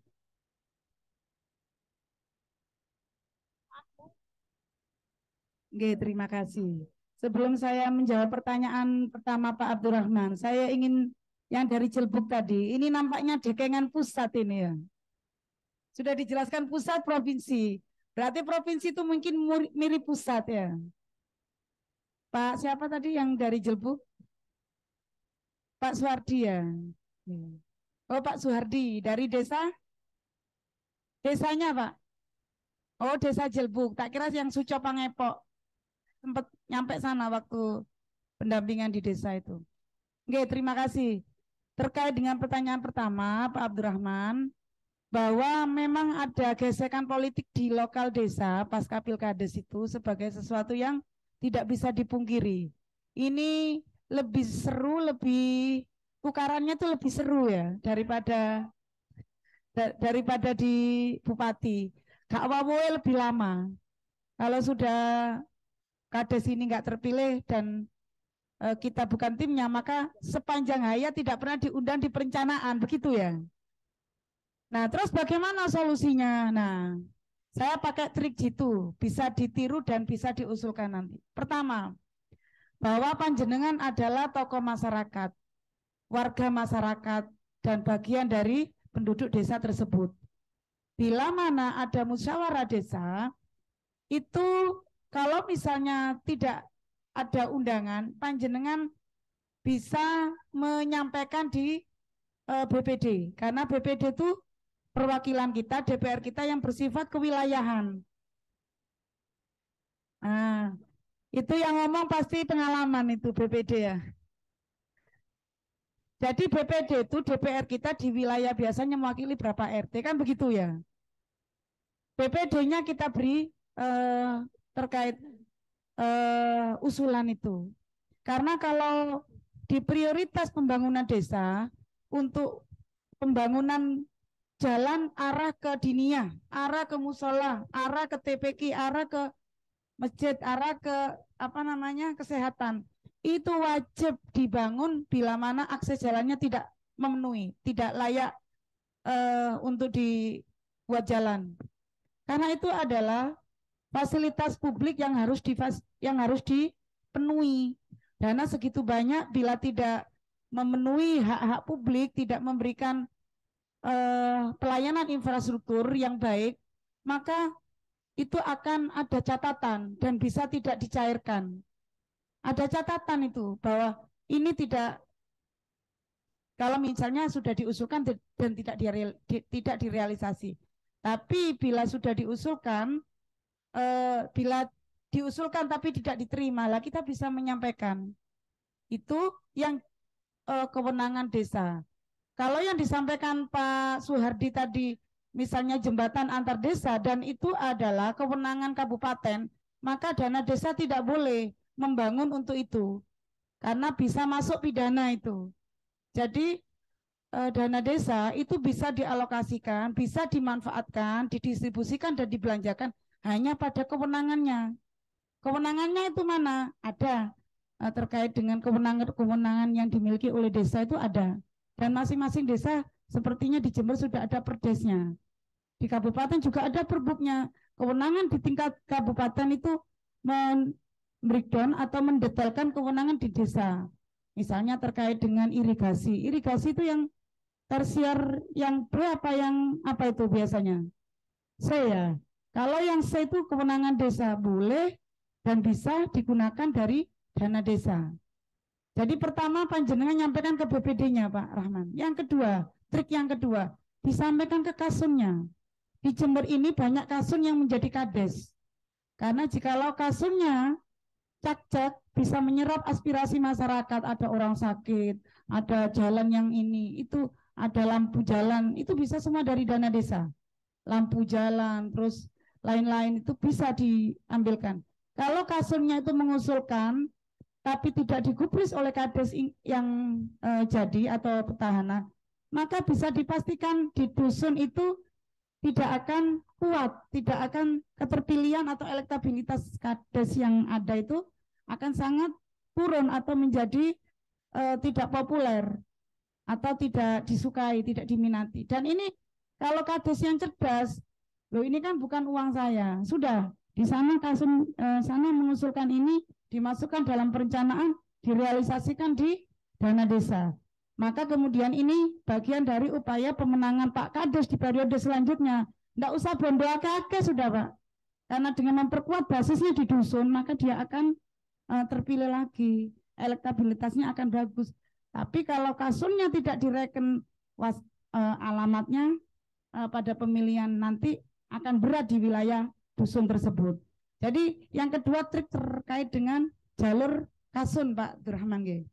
Oke, terima kasih. Sebelum saya menjawab pertanyaan pertama Pak Abdurrahman, saya ingin yang dari Cilbuk tadi, ini nampaknya dekengan pusat ini ya. Sudah dijelaskan pusat provinsi, berarti provinsi itu mungkin mirip pusat ya. Pak siapa tadi yang dari Cilbuk? Pak Suwardi ya. Oh Pak Suhardi, dari desa? Desanya Pak? Oh desa Cilbuk, tak kira yang Suco Pangepok. Sempat nyampe sana waktu pendampingan di desa itu. Oke, terima kasih. Terkait dengan pertanyaan pertama, Pak Abdurrahman, bahwa memang ada gesekan politik di lokal desa pasca pilkades itu sebagai sesuatu yang tidak bisa dipungkiri. Ini lebih seru, pukarannya itu lebih seru ya daripada di Bupati. Kak Wawoe lebih lama. Kalau sudah kades ini nggak terpilih dan kita bukan timnya, maka sepanjang hayat tidak pernah diundang di perencanaan, begitu ya. Nah, terus bagaimana solusinya? Nah, saya pakai trik jitu, bisa ditiru dan bisa diusulkan nanti. Pertama, bahwa panjenengan adalah tokoh masyarakat, warga masyarakat, dan bagian dari penduduk desa tersebut. Bila mana ada musyawarah desa, itu kalau misalnya tidak ada undangan, panjenengan bisa menyampaikan di BPD, karena BPD itu perwakilan kita, DPR kita yang bersifat kewilayahan. Nah, itu yang ngomong pasti pengalaman itu BPD ya. Jadi BPD itu DPR kita di wilayah biasanya mewakili berapa RT, kan begitu ya. BPD-nya kita beri terkait usulan itu. Karena kalau di prioritas pembangunan desa untuk pembangunan jalan arah ke dinia, arah ke musola, arah ke TPQ, arah ke masjid, arah ke kesehatan, itu wajib dibangun bila mana akses jalannya tidak memenuhi, tidak layak untuk dibuat jalan. Karena itu adalah fasilitas publik yang harus dipenuhi. Dana segitu banyak bila tidak memenuhi hak-hak publik, tidak memberikan pelayanan infrastruktur yang baik, maka itu akan ada catatan dan bisa tidak dicairkan. Ada catatan itu bahwa ini tidak, kalau misalnya sudah diusulkan dan tidak direalisasi. Tapi bila sudah diusulkan, bila diusulkan tapi tidak diterima, lah kita bisa menyampaikan. Itu yang kewenangan desa. Kalau yang disampaikan Pak Suhardi tadi, misalnya jembatan antar desa, dan itu adalah kewenangan kabupaten, maka dana desa tidak boleh membangun untuk itu, karena bisa masuk pidana itu. Jadi dana desa itu bisa dialokasikan, bisa dimanfaatkan, didistribusikan dan dibelanjakan hanya pada kewenangannya. Kewenangannya itu mana? Ada. Terkait dengan kewenangan yang dimiliki oleh desa itu ada. Dan masing-masing desa sepertinya di Jember sudah ada perdesnya. Di kabupaten juga ada perbuknya. Kewenangan di tingkat kabupaten itu breakdown atau mendetailkan kewenangan di desa. Misalnya terkait dengan irigasi. Irigasi itu yang tersier, yang berapa, yang apa itu biasanya? C ya. Kalau yang C itu kewenangan desa, boleh dan bisa digunakan dari dana desa. Jadi pertama panjenengan nyampaikan ke BPD-nya Pak Rahman. Yang kedua, trik yang kedua, disampaikan ke kasunnya. Di Jember ini banyak kasun yang menjadi kades. Karena jikalau kasunnya cak-cak bisa menyerap aspirasi masyarakat, ada orang sakit, ada jalan yang ini, itu ada lampu jalan, itu bisa semua dari dana desa. Lampu jalan, terus lain-lain itu bisa diambilkan. Kalau kasunnya itu mengusulkan tapi tidak digubris oleh kades yang jadi atau petahana, maka bisa dipastikan di dusun itu tidak akan kuat, tidak akan keterpilihan atau elektabilitas kades yang ada itu akan sangat turun atau menjadi tidak populer atau tidak disukai, tidak diminati. Dan ini kalau kades yang cerdas, loh ini kan bukan uang saya, sudah di sana sana mengusulkan ini, dimasukkan dalam perencanaan, direalisasikan di dana desa. Maka kemudian ini bagian dari upaya pemenangan Pak Kades di periode selanjutnya. Tidak usah bondo akeh sudah Pak. Karena dengan memperkuat basisnya di dusun, maka dia akan terpilih lagi. Elektabilitasnya akan bagus. Tapi kalau kasunnya tidak direken alamatnya pada pemilihan nanti akan berat di wilayah dusun tersebut. Jadi yang kedua trik terkait dengan jalur kasun Pak Abdurrahman.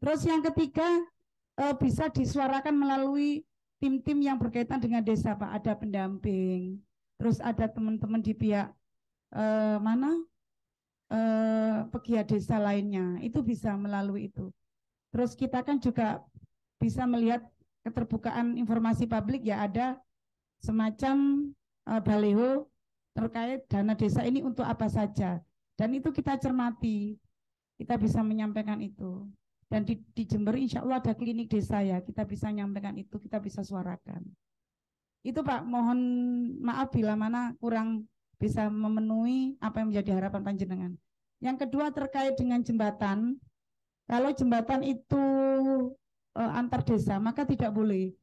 Terus yang ketiga bisa disuarakan melalui tim-tim yang berkaitan dengan desa Pak. Ada pendamping, terus ada teman-teman di pihak pegiat desa lainnya, itu bisa melalui itu. Terus kita kan juga bisa melihat keterbukaan informasi publik, ya ada semacam baliho terkait dana desa ini untuk apa saja, dan itu kita cermati, kita bisa menyampaikan itu. Dan di Jember insya Allah ada klinik desa ya, kita bisa menyampaikan itu, kita bisa suarakan itu Pak. Mohon maaf bila mana kurang bisa memenuhi apa yang menjadi harapan panjenengan. Yang kedua terkait dengan jembatan, kalau jembatan itu antar desa maka tidak boleh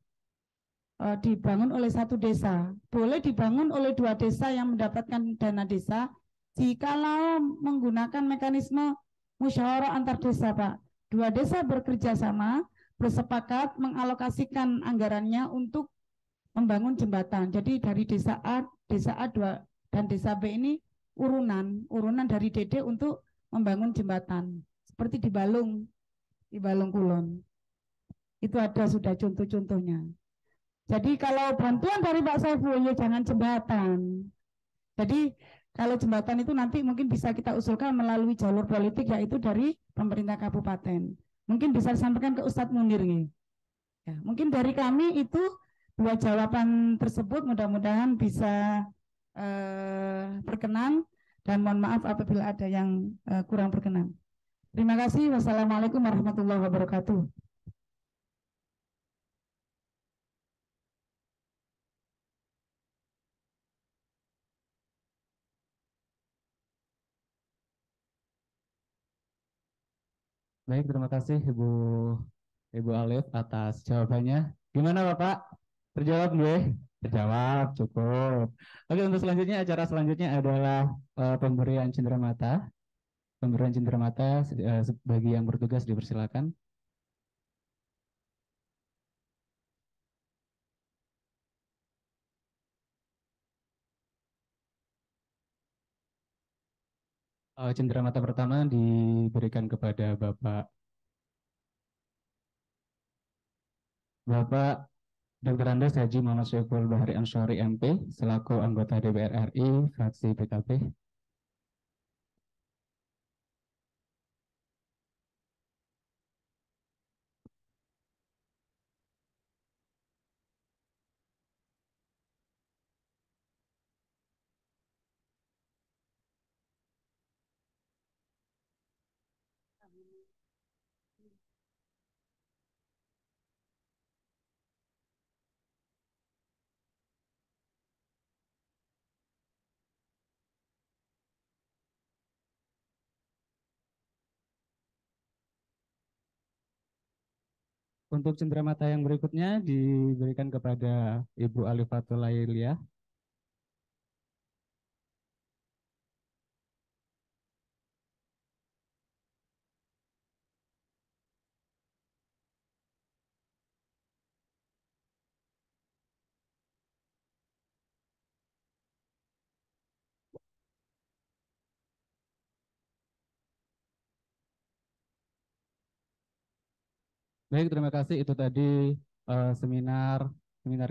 dibangun oleh satu desa, boleh dibangun oleh dua desa yang mendapatkan dana desa jikalau menggunakan mekanisme musyawarah antar desa Pak. Dua desa bekerja sama, bersepakat mengalokasikan anggarannya untuk membangun jembatan. Jadi dari desa A 2 dan desa B ini urunan dari DD untuk membangun jembatan. Seperti di Balung Kulon. Itu ada sudah contoh-contohnya. Jadi kalau bantuan dari Pak Saiful, ya jangan jembatan. Jadi kalau jembatan itu nanti mungkin bisa kita usulkan melalui jalur politik, yaitu dari pemerintah kabupaten. Mungkin bisa disampaikan ke Ustadz Munir nih. Ya, mungkin dari kami itu 2 jawaban tersebut mudah-mudahan bisa berkenan, dan mohon maaf apabila ada yang kurang berkenan. Terima kasih. Wassalamualaikum warahmatullahi wabarakatuh. Baik, terima kasih Ibu Alif atas jawabannya. Gimana Bapak? Terjawab gue? Terjawab, cukup. Oke, untuk selanjutnya, acara selanjutnya adalah pemberian cenderamata. Pemberian cenderamata bagi yang bertugas dipersilakan. Cenderamata pertama diberikan kepada Bapak Dr. Andes Haji Muhammad Syaiful Bahri Ansyari MP selaku anggota DPR RI fraksi PKB. Untuk cenderamata yang berikutnya diberikan kepada Ibu Alifatul Lailiyah. Baik, terima kasih. Itu tadi seminar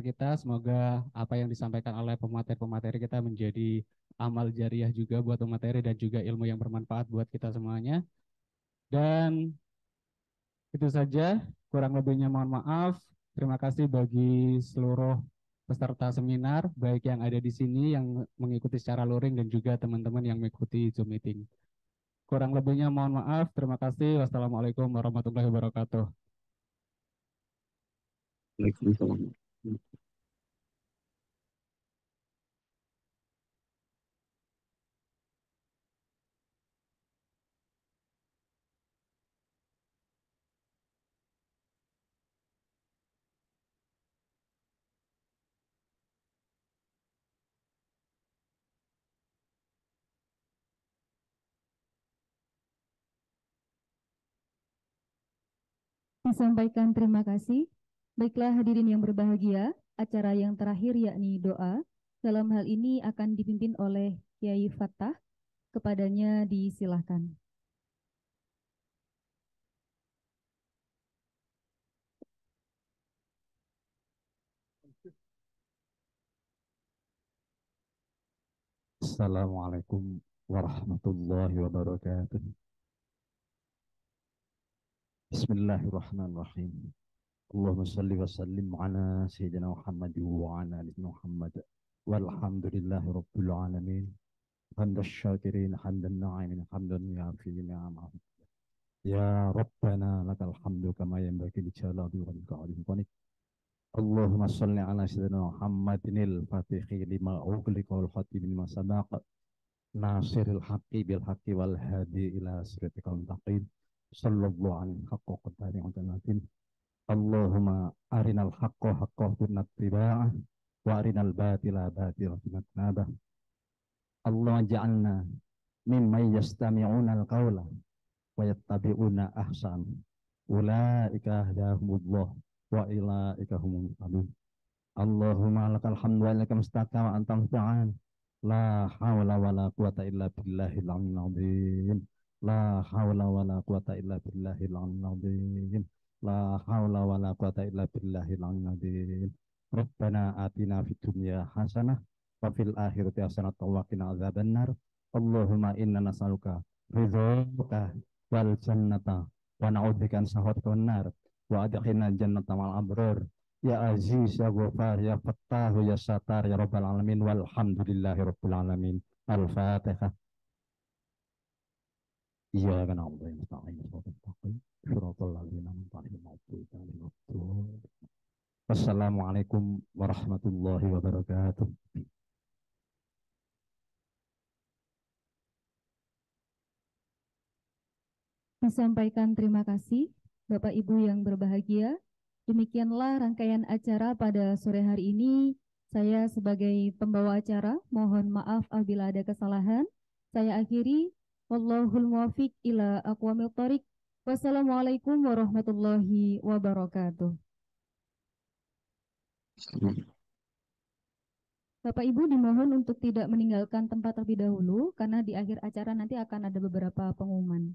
kita. Semoga apa yang disampaikan oleh pemateri-pemateri kita menjadi amal jariah juga buat pemateri dan juga ilmu yang bermanfaat buat kita semuanya. Dan itu saja, kurang lebihnya mohon maaf. Terima kasih bagi seluruh peserta seminar, baik yang ada di sini yang mengikuti secara luring dan juga teman-teman yang mengikuti Zoom meeting. Kurang lebihnya mohon maaf. Terima kasih. Wassalamualaikum warahmatullahi wabarakatuh. Waalaikumsalam. Disampaikan terima kasih. Baiklah hadirin yang berbahagia, acara yang terakhir yakni doa. Dalam hal ini akan dipimpin oleh Kiai Fattah. Kepadanya disilahkan. Assalamualaikum warahmatullahi wabarakatuh. Bismillahirrahmanirrahim. Allahumma salli wa sallim ala Sayyidina Muhammad wa ala ali Muhammad. Walhamdulillahi rabbil alamin. Hamdash syakirin, hamdan na'imin, hamdan yafi ni'amah. Ya Rabbana lakal hamdu kama yanbaghi li jalali wajhika. Allahumma salli ala Sayyidina Muhammadinil fatihi lima ughliqa wal khatimi lima sabaqa. Nasiril haqqi bil haqqi wal hadi ila siratikal mustaqim. Sallallahu alaihi haqqa qadari wa tanatin. Allahumma arinal haqqa haqqa wa ittiba'ah wa arinal batila batila wa tinabah. Allah ja'alna mimman yastami'una al-qawla wa yattabi'una ahsan. Ulaika hadahumullah wa ilaika humul muhtadun. Allahumma lakal hamdu wa lakal mustaqam wa anta musta'an. La hawla wa la quwata illa billahil aliyyil azim. La hawla wa la quwata illa billahil aliyyil azim. La hawla wa la quwata illa billahil aliyyil azim. Rabbana atina fid dunya hasanah wa fil akhirati hasanah wa qina adzabannar. Allahumma inna nas'aluka ridhaka wal jannata wa na'udzubika min sakhatika wan nar wa adkhilna jannata ma'al abrar ya aziz ya ghafar ya fattah ya satar ya rabbal alamin walhamdulillahi rabbil alamin. Al-Fatihah. Iyyaka na'budu wa iyyaka nasta'in. Shiratal ladzina an'amta 'alaihim. Wassalamualaikum warahmatullahi wabarakatuh. Disampaikan terima kasih Bapak Ibu yang berbahagia. Demikianlah rangkaian acara pada sore hari ini. Saya sebagai pembawa acara mohon maaf apabila ada kesalahan. Saya akhiri. Wallahul muwaffiq ila aqwamit thoriq. Wassalamualaikum warahmatullahi wabarakatuh. Bapak Ibu dimohon untuk tidak meninggalkan tempat terlebih dahulu karena di akhir acara nanti akan ada beberapa pengumuman.